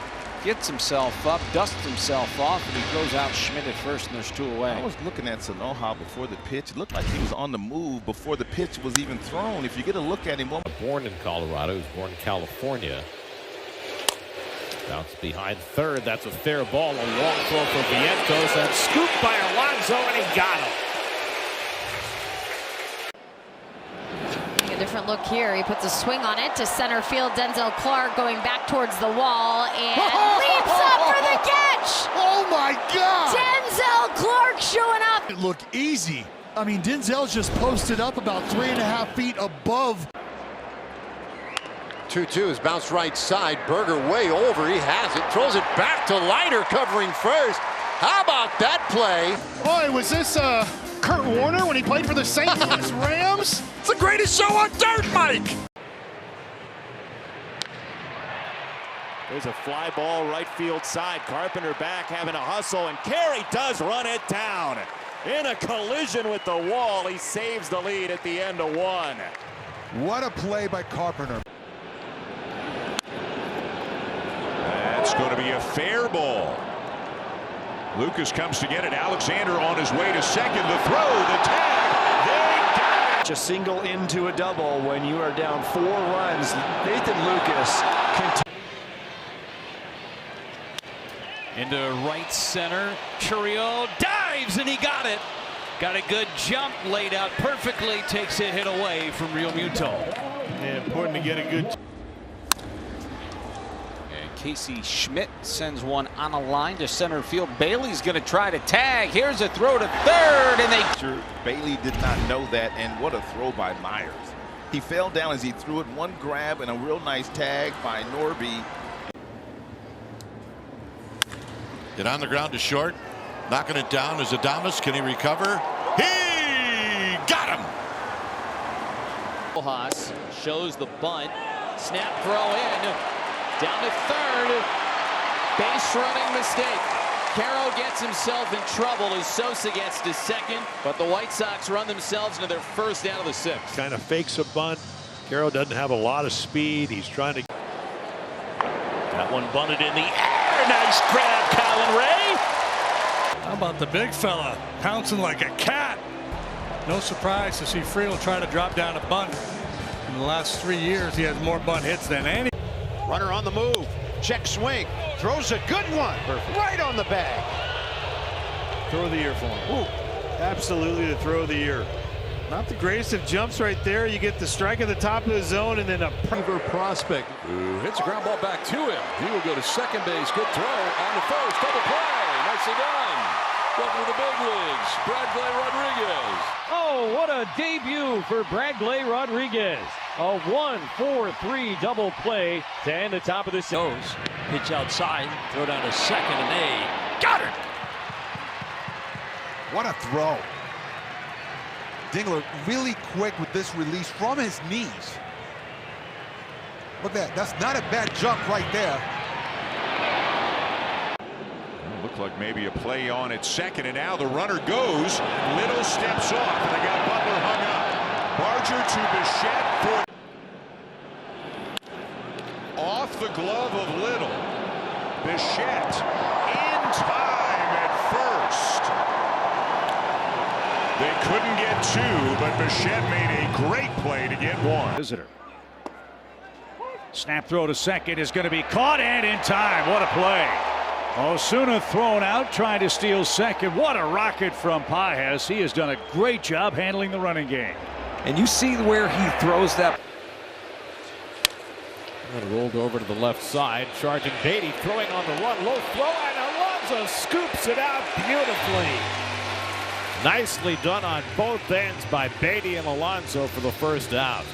Gets himself up, dusts himself off, and he throws out Schmidt at first, and there's 2 away. I was looking at Sanoja before the pitch. It looked like he was on the move before the pitch was even thrown. If you get a look at him. Born in Colorado, he was born in California. Bounce behind third. That's a fair ball. A long throw for Vientos, and scooped by Alonso, and he got him. A different look here. He puts a swing on it to center field. Denzel Clark going back towards the wall and leaps up for the catch. Oh my God! Denzel Clark showing up. It looked easy. I mean, Denzel's just posted up about 3.5 feet above. 2-2 is bounced right side. Berger way over. He has it. Throws it back to Leiter covering first. How about that play? Boy, was this Kurt Warner when he played for the St. Louis Rams? It's the greatest show on dirt, Mike. There's a fly ball right field side. Carpenter back having a hustle, and Carey does run it down. In a collision with the wall, he saves the lead at the end of 1. What a play by Carpenter. That's going to be a fair ball. Lucas comes to get it. Alexander on his way to second. The throw, the tag. They got it. A single into a double when you are down 4 runs. Nathan Lucas Into right center. Chourio dives, and he got it. Got a good jump, laid out perfectly. Takes a hit away from Real Muto. Yeah, important to get a good. Casey Schmidt sends one on a line to center field. Bailey's going to try to tag. Here's a throw to third, and they. Bailey did not know that, and what a throw by Myers. He fell down as he threw it. One grab and a real nice tag by Norby. Get on the ground to short. Knocking it down is Adames. Can he recover? He got him. Rojas shows the bunt. Snap throw in. Down to third. Base running mistake. Carroll gets himself in trouble as Sosa gets to second, but the White Sox run themselves into their first out of the 6th. Kind of fakes a bunt. Carroll doesn't have a lot of speed. He's trying to. That one bunted in the air. Nice grab, Colin Ray. How about the big fella pouncing like a cat? No surprise to see Friel try to drop down a bunt. In the last 3 years, he has more bunt hits than any. Runner on the move. Check swing. Throws a good one. Perfect. Right on the bag. Throw of the year for him. Ooh, absolutely the throw of the year. Not the greatest of jumps right there. You get the strike at the top of the zone and then a prospect who hits a ground ball back to him. He will go to second base. Good throw on the first. Double play. Nicely done. Welcome to the big leagues, Bradley Rodriguez. Oh, what a debut for Bradley Rodriguez. A 1-4-3 double play to end the top of the goes. Pitch outside, throw down to second, and they got it. What a throw. Dingler really quick with this release from his knees. Look at that. That's not a bad jump right there. Looked like maybe a play on at second, and now the runner goes. Little steps off, and they got Butler hung up. Barger to Bichette for off the glove of Little. Bichette in time at first. They couldn't get two, but Bichette made a great play to get one. Visitor. Snap throw to second is going to be caught and in time. What a play. Osuna thrown out, trying to steal second. What a rocket from Pages. He has done a great job handling the running game. And you see where he throws that. And rolled over to the left side. Charging Beatty, throwing on the run. Low throw, and Alonso scoops it out beautifully. Nicely done on both ends by Beatty and Alonso for the first out.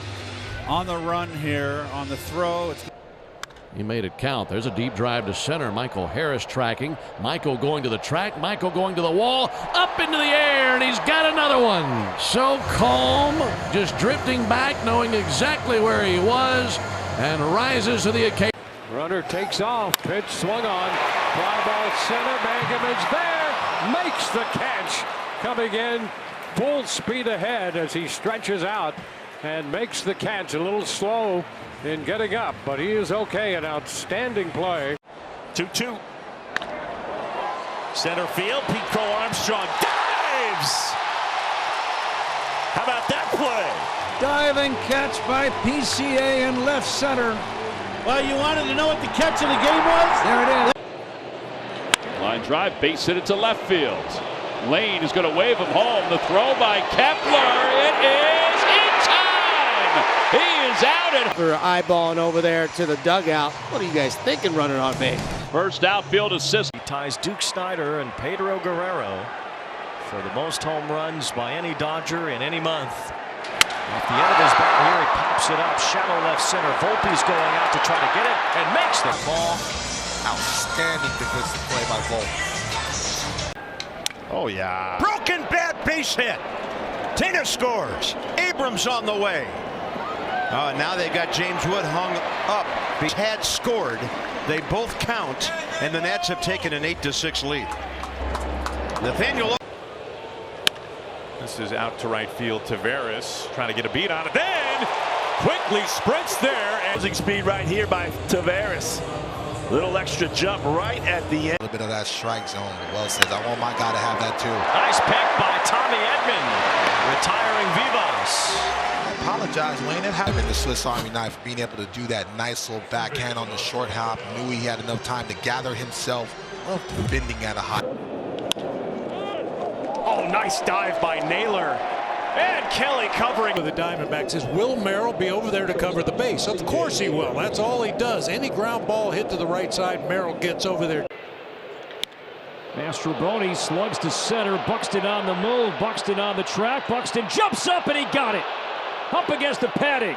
On the run here, on the throw. He made it count. There's a deep drive to center. Michael Harris tracking. Michael going to the track. Michael going to the wall. Up into the air, and he's got another one. So calm, just drifting back, knowing exactly where he was, and rises to the occasion. Runner takes off. Pitch swung on. Fly ball center. Mankiewicz there. Makes the catch. Coming in full speed ahead as he stretches out and makes the catch. A little slow in getting up, but he is okay. An outstanding play. 2-2. Center field. Pete Crow Armstrong dives. How about that play? Diving catch by PCA in left center. Well, you wanted to know what the catch of the game was? There it is. Line drive, base hit it to left field. Lane is going to wave him home. The throw by Kepler. It is in time. He is out. And for eyeballing over there to the dugout. What are you guys thinking running on me? First outfield assist. He ties Duke Snyder and Pedro Guerrero for the most home runs by any Dodger in any month. Off the end of his bat here, he pops it up. Shallow left center. Volpe's going out to try to get it and makes the ball. Outstanding defensive play by Volpe. Oh, yeah. Broken bat base hit. Tina scores. Abrams on the way. Now they got James Wood hung up. He had scored. They both count, and the Nats have taken an 8-6 lead. Nathaniel. This is out to right field. Tavares trying to get a beat on it. Then quickly sprints there. Closing speed right here by Tavares. Little extra jump right at the end. A little bit of that strike zone. Wells says, I want my guy to have that too. Nice pick by Tommy Edman. Retiring Vivas. I apologize, Wayne. It happened in the Swiss Army knife, being able to do that nice little backhand on the short hop. Knew he had enough time to gather himself. Bending at a high. Oh, nice dive by Naylor. And Kelly covering with the Diamondbacks. Is will Merrill be over there to cover the base? Of course he will. That's all he does. Any ground ball hit to the right side, Merrill gets over there. Mastroboni slugs to center. Buxton on the move. Buxton on the track. Buxton jumps up and he got it. Up against the padding.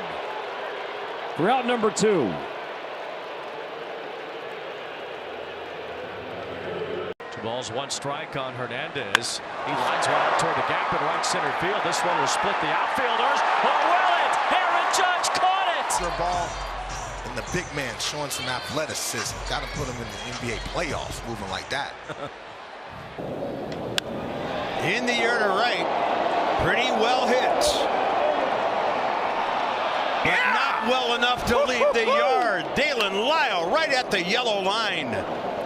For out number 2. Balls, 1 strike on Hernandez. He lines one out toward the gap in right center field. This one will split the outfielders. Oh, will it? Aaron Judge caught it. Your ball, and the big man showing some athleticism. Got to put him in the NBA playoffs, moving like that. In the air to right. Pretty well hit. But not well enough to leave the yard. Dalen Lyle right at the yellow line.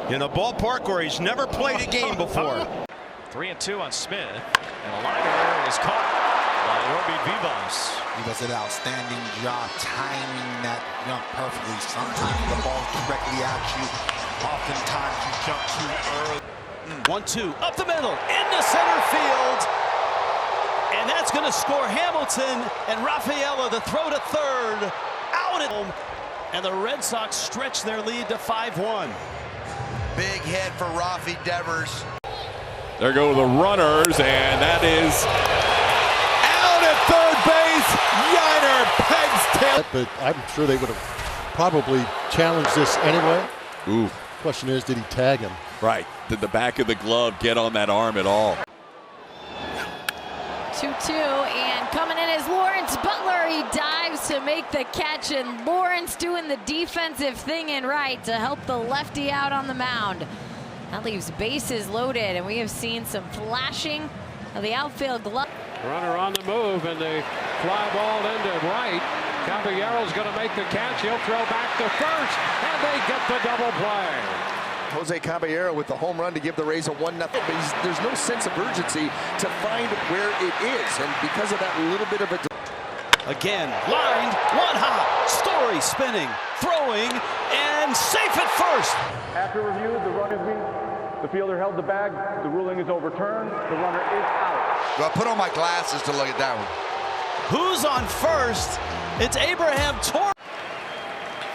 In a ballpark where he's never played a game before. 3-2 on Smith, and a liner is caught by Orby Vivas. He does an outstanding job timing that jump perfectly. Sometimes the ball directly at you. Oftentimes you jump too early. 1-2 up the middle into center field, And that's going to score Hamilton and Rafaela. The throw to third. Out at home. And the Red Sox stretch their lead to 5-1. Big hit for Rafi Devers. There go the runners, and that is out at third base. Yiner pegs tail. But I'm sure they would have probably challenged this anyway. Ooh. Question is, did he tag him? Right. Did the back of the glove get on that arm at all? 2-2, and coming in is Lawrence Butler. He dives to make the catch, and Lawrence doing the defensive thing in right to help the lefty out on the mound. That leaves bases loaded, and we have seen some flashing of the outfield glove. Runner on the move, and the fly ball into right. Caballero's going to make the catch. He'll throw back to first, and they get the double play. Jose Caballero with the home run to give the Rays a 1-0, but there's no sense of urgency to find where it is, and because of that little bit of a... Again, lined, one hop, Story spinning, throwing, and safe at first. After review, the run is being... The fielder held the bag, the ruling is overturned, the runner is out. Well, I put on my glasses to look at that one. Who's on first? It's Abraham Torres.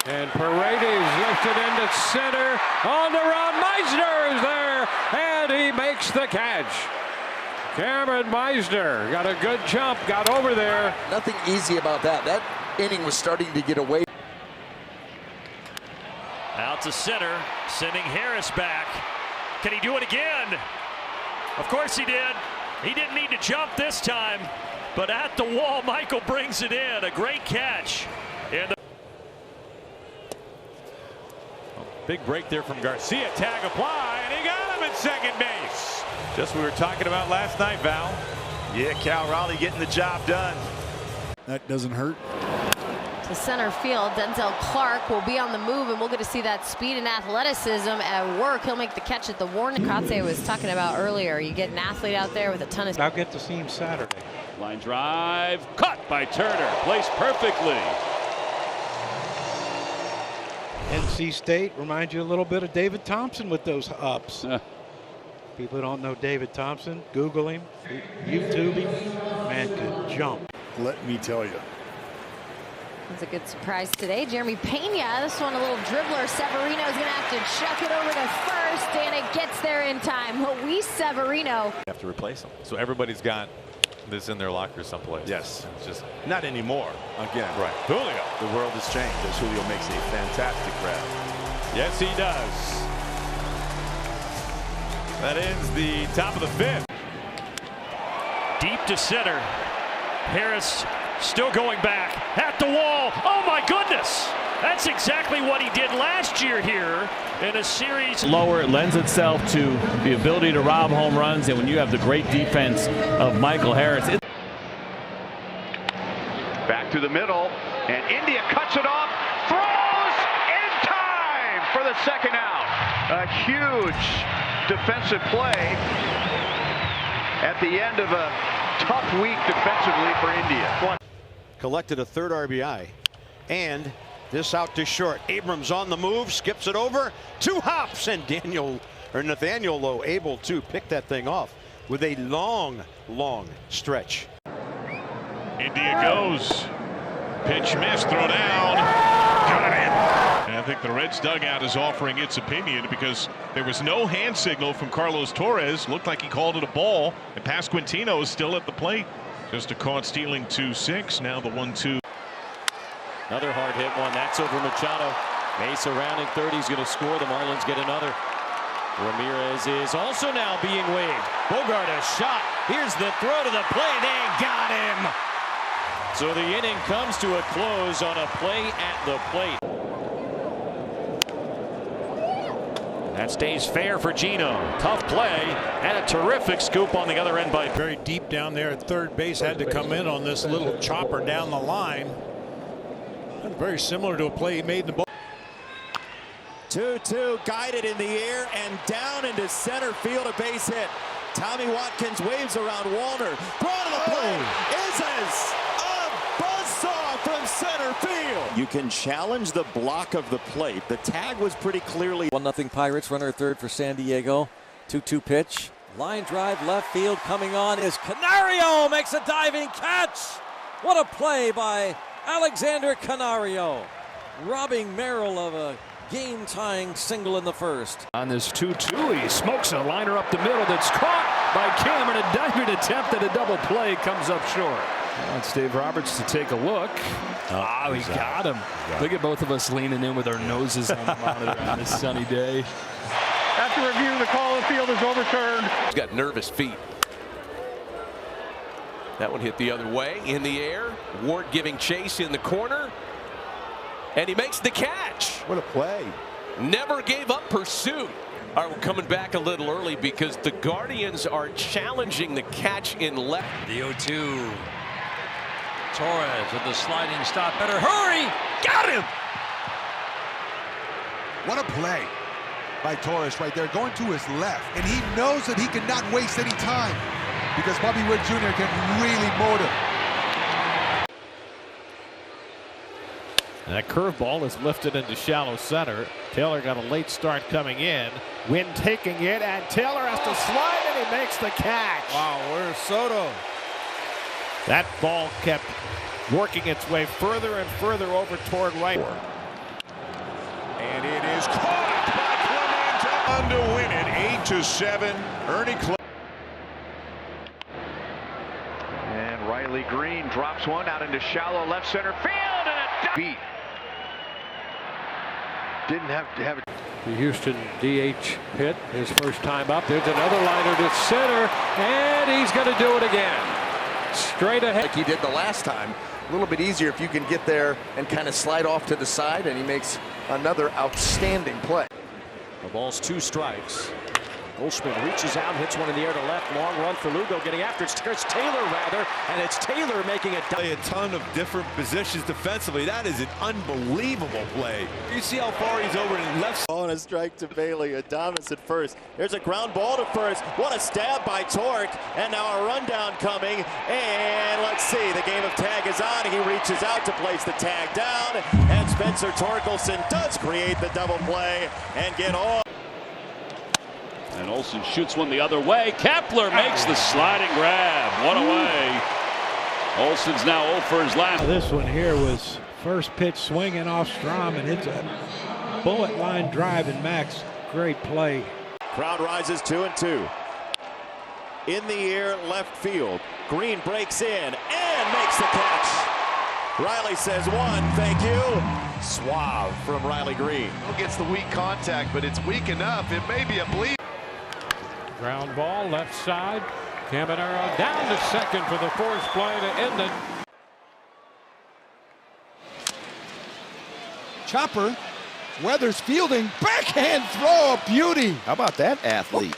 And Paredes lifted into center. On the run, Meisner is there, and he makes the catch. Cameron Meisner got a good jump, got over there. Nothing easy about that. That inning was starting to get away. Out to center, sending Harris back. Can he do it again? Of course he did. He didn't need to jump this time, but at the wall, Michael brings it in. A great catch. And big break there from Garcia. Tag apply, and he got him at second base. Just what we were talking about last night, Val. Yeah, Cal Raleigh getting the job done. That doesn't hurt. To center field, Denzel Clark will be on the move, and we'll get to see that speed and athleticism at work. He'll make the catch at the warning. Kratze was talking about earlier. You get an athlete out there with a ton of... I'll get to see him Saturday. Line drive, caught by Turner, placed perfectly. NC State reminds you a little bit of David Thompson with those ups. People who don't know David Thompson, Google him, YouTube him. Man could jump. Let me tell you. That's a good surprise today. Jeremy Pena, this one a little dribbler. Severino's going to have to chuck it over to first, and it gets there in time. Luis Severino. Have to replace him. So everybody's got this in their locker someplace. Yes. It's just not anymore. Again. Right. Julio. The world has changed as Julio makes a fantastic grab. Yes, he does. That ends the top of the fifth. deep to center. Harris still going back at the wall. Oh my goodness! That's exactly what he did last year here in a series. Lower, it lends itself to the ability to rob home runs, and when you have the great defense of Michael Harris. Back to the middle, and India cuts it off, throws in time for the second out. A huge defensive play at the end of a tough week defensively for India. Collected a third RBI, and this out to short. Abrams on the move, skips it over, 2 hops, and Nathaniel Lowe able to pick that thing off with a long stretch. India goes. Pitch missed, throw down. Got it. And I think the Reds dugout is offering its opinion because there was no hand signal from Carlos Torres. Looked like he called it a ball, and Pasquantino is still at the plate. Just a caught stealing 2-6. Now the 1-2. Another hard hit one. That's over Machado. Mesa rounding third. He's going to score. The Marlins get another. Ramirez is also now being waved. Bogart a shot. Here's the throw to the plate. They got him. So the inning comes to a close on a play at the plate. That stays fair for Gino. Tough play and a terrific scoop on the other end by. Very deep down there at third base, had to come in on this little chopper down the line. Very similar to a play he made in the ball. 2-2, guided in the air and down into center field, a base hit. Tommy Watkins waves around Walner. Brought to the plate. Izes, a buzzsaw from center field. You can challenge the block of the plate. The tag was pretty clearly. 1-0 Pirates, runner at third for San Diego. 2-2 pitch. Line drive left field coming on is Canario, makes a diving catch. What a play by Alexander Canario, robbing Merrill of a game-tying single in the first. On this 2-2, he smokes a liner up the middle that's caught by Cam, and a diving attempt at a double play comes up short. It's Dave Roberts to take a look. Oh, he got him. Look at both of us leaning in with our noses on the monitor on this sunny day. After review, the call of the field is overturned. He's got nervous feet. That one hit the other way, in the air. Ward giving chase in the corner. And he makes the catch. What a play. Never gave up pursuit. All right, we're coming back a little early because the Guardians are challenging the catch in left. The 0-2. Torres with the sliding stop. Better hurry. Got him. What a play by Torres right there, going to his left. And he knows that he cannot waste any time because Bobby Witt Jr. can really motor. And that curveball is lifted into shallow center. Taylor got a late start coming in. Wynn taking it, and Taylor has to slide, and he makes the catch. Wow, where's Soto? That ball kept working its way further and further over toward right. And it is caught by Clemente to win it 8-7. Ernie And Riley Green drops one out into shallow left center field, and a beat. Didn't have to have it. The Houston DH hit his first time up. There's another liner to center, and he's going to do it again. Straight ahead. Like he did the last time. A little bit easier if you can get there and kind of slide off to the side, and he makes another outstanding play. The ball's 2 strikes. Goldschmidt reaches out, hits one in the air to left. Long run for Lugo, getting after it. It's Taylor, rather, and it's Taylor making it. A ton of different positions defensively. That is an unbelievable play. You see how far he's over in left. On a strike to Bailey. Adames at first. There's a ground ball to first. What a stab by Torque. And now a rundown coming. And let's see. The game of tag is on. He reaches out to place the tag down. And Spencer Torkelson does create the double play and get off. And Olsen shoots one the other way. Kepler makes the sliding grab. One away. Olsen's now 0 for his last. This one here was first pitch swinging off Strom, and it's a bullet line drive, and Max, great play. Crowd rises 2-2. In the air, left field. Green breaks in and makes the catch. Riley says 1, thank you. Suave from Riley Green. Gets the weak contact, but it's weak enough. It may be a bleed. Ground ball, left side. Caminero down to second for the force play to end it. Chopper, Weathers fielding, backhand throw, a beauty. How about that athlete?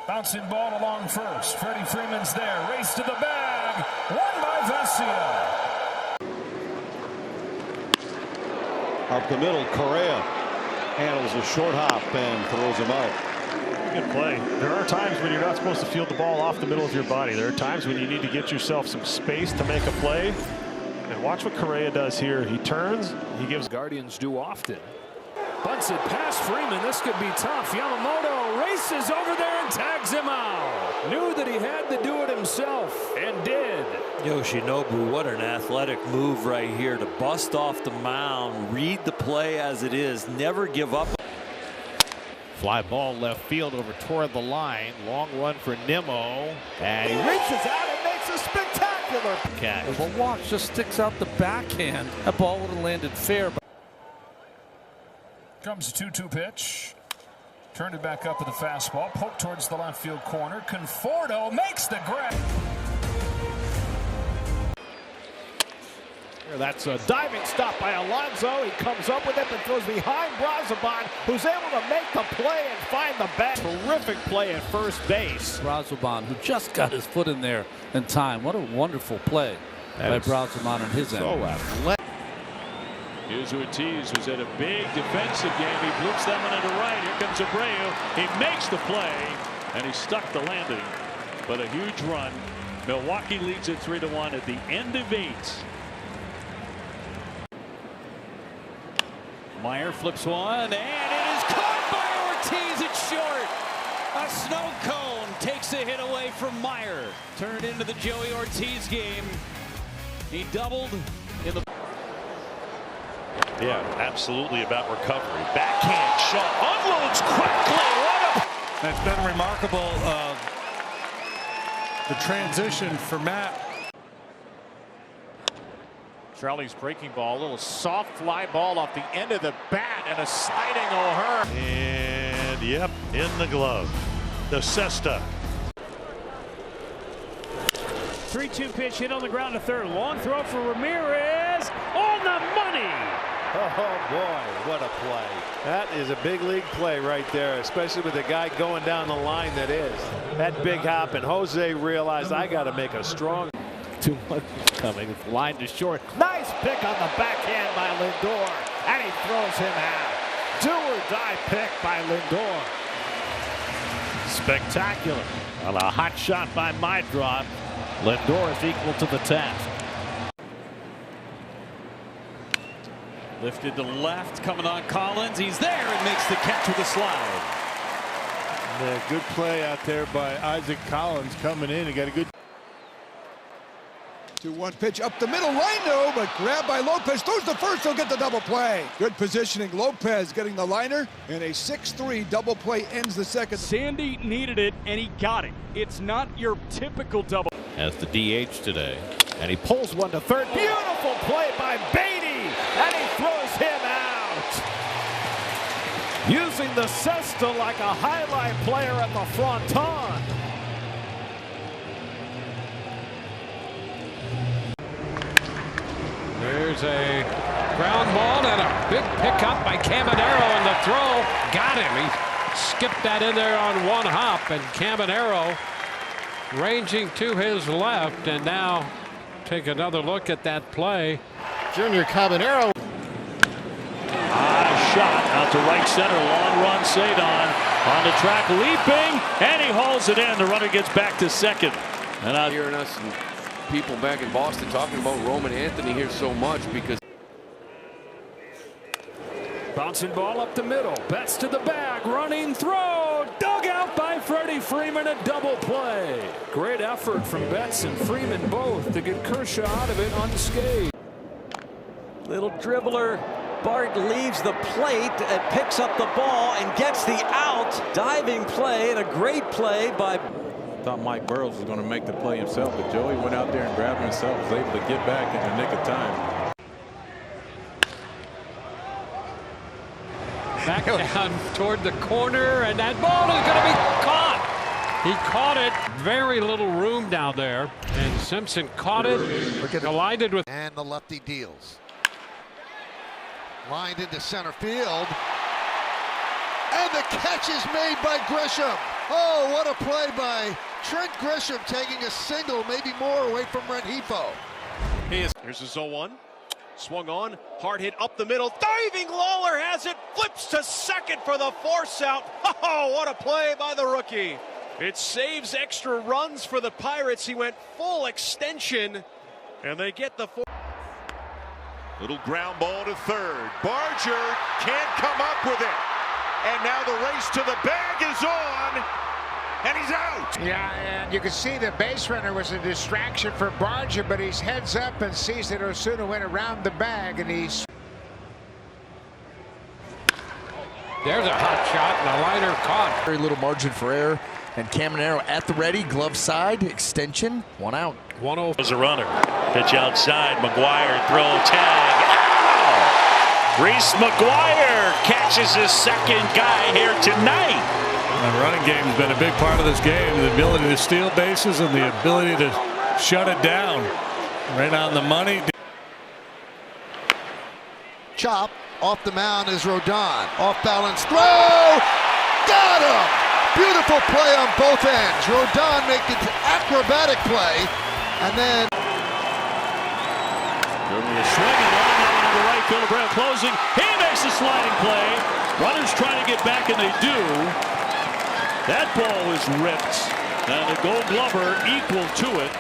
Bouncing ball along first. Freddie Freeman's there. Race to the bag. Won by Vesia. Up the middle, Correa handles a short hop and throws him out. Good play. There are times when you're not supposed to field the ball off the middle of your body. There are times when you need to get yourself some space to make a play. And watch what Correa does here. He turns, he gives. Guardians do often. Bunts it past Freeman. This could be tough. Yamamoto races over there and tags him out. Knew that he had to do it himself and did. Yoshinobu, what an athletic move right here to bust off the mound, read the play as it is, never give up. Fly ball left field over toward the line. Long run for Nimmo, and he reaches out and makes a spectacular catch. If a walk just sticks out the backhand, that ball would have landed fair. Comes a 2-2 pitch. Turned it back up with a fastball. Poke towards the left field corner. Conforto makes the grab. That's a diving stop by Alonso. He comes up with it but throws behind Brazoban, who's able to make the play and find the bat. Terrific play at first base. Brazoban, who just got his foot in there in time. What a wonderful play by Brazoban on his end. Here's Ortiz, who's had a big defensive game. He blitzed that one into right. Here comes Abreu. He makes the play, and he stuck the landing. But a huge run. Milwaukee leads it 3-1 at the end of 8. Meyer flips one, and it is Ortiz it short. A snow cone takes a hit away from Meyer. Turned into the Joey Ortiz game. He doubled in the... Yeah, absolutely about recovery. Backhand shot. Unloads quickly. What a... It's been remarkable, the transition for Matt. Charlie's breaking ball, a little soft fly ball off the end of the bat, and a sliding O'Hearn. And yep, in the glove. The Cesta. 3-2 pitch hit on the ground to third. Long throw for Ramirez. On the money. Oh boy, what a play. That is a big league play right there, especially with the guy going down the line that is. That big hop, and Jose realized I got to make a strong. Too much coming. Line to short. Nice pick on the backhand by Lindor. And he throws him out. Do or die pick by Lindor. Spectacular. Well, a hot shot by Maedroff. Lindor is equal to the task. Lifted to left, coming on Collins. He's there and makes the catch with a slide. Yeah, good play out there by Isaac Collins coming in. He got a good 2-1 pitch up the middle, Rhino, but grabbed by Lopez. Throws the first, he'll get the double play. Good positioning. Lopez getting the liner, and a 6-3 double play ends the second. Sandy needed it, and he got it. It's not your typical double. As the DH today, and he pulls one to third. Beautiful play by Beatty, and he throws him out. Using the Cesta like a highlight player at the fronton. There's a ground ball and a big pickup by Caminero, and the throw got him. He skipped that in there on one hop, and Caminero ranging to his left. And now take another look at that play. Junior Caminero. Shot out to right center. Long run, Cedon on the track, leaping, and he hauls it in. The runner gets back to second. And out hearing us and people back in Boston talking about Roman Anthony here so much because Bouncing ball up the middle. Betts to the bag. Running throw. Dug out by Freddie Freeman. A double play. Great effort from Betts and Freeman both to get Kershaw out of it unscathed. Little dribbler. Bart leaves the plate and picks up the ball and gets the out. Diving play and a great play by... Thought Mike Burrows was going to make the play himself, but Joey went out there and grabbed himself, was able to get back in the nick of time. Back down toward the corner, and that ball is going to be caught. He caught it. Very little room down there, and Simpson caught it, collided with... And the lefty deals. Lined into center field. And the catch is made by Grisham. Oh, what a play by Trent Grisham, taking a single, maybe more, away from Rengifo. Here's a 0-1. Swung on, hard hit up the middle. Diving Lawler has it, flips to second for the force out. Oh, what a play by the rookie. It saves extra runs for the Pirates. He went full extension, and they get the four. Little ground ball to third. Barger can't come up with it. And now the race to the bag is on, and he's out. Yeah, and you can see the base runner was a distraction for Barger, but he's heads up and sees that Osuna went around the bag, and he's... There's a hot shot, and a liner caught. Very little margin for error, and Caminero at the ready, glove side, extension, 1 out. 1-0. As a runner, pitch outside, McGuire, throw, tag. Ow! Reese McGuire catches his second guy here tonight. The running game has been a big part of this game. The ability to steal bases and the ability to shut it down. Right on the money. Chop off the mound is Rodon. Off balance throw. Got him! Beautiful play on both ends. Rodon making an acrobatic play. And then Swinging on the right field, Brown closing. He makes a sliding play. Runners trying to get back, and they do. That ball was ripped, and the Gold Glover equal to it.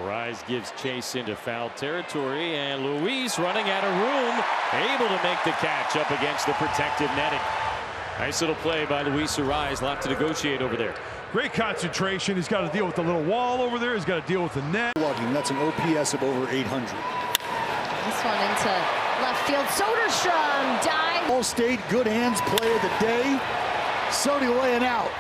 Rise gives chase into foul territory, and Luis running out of room, able to make the catch up against the protective netting. Nice little play by Luis Rise. A lot to negotiate over there. Great concentration. He's got to deal with the little wall over there. He's got to deal with the net. That's an OPS of over 800. This one into left field. Soderstrom dive. All State good hands play of the day. Sody laying out.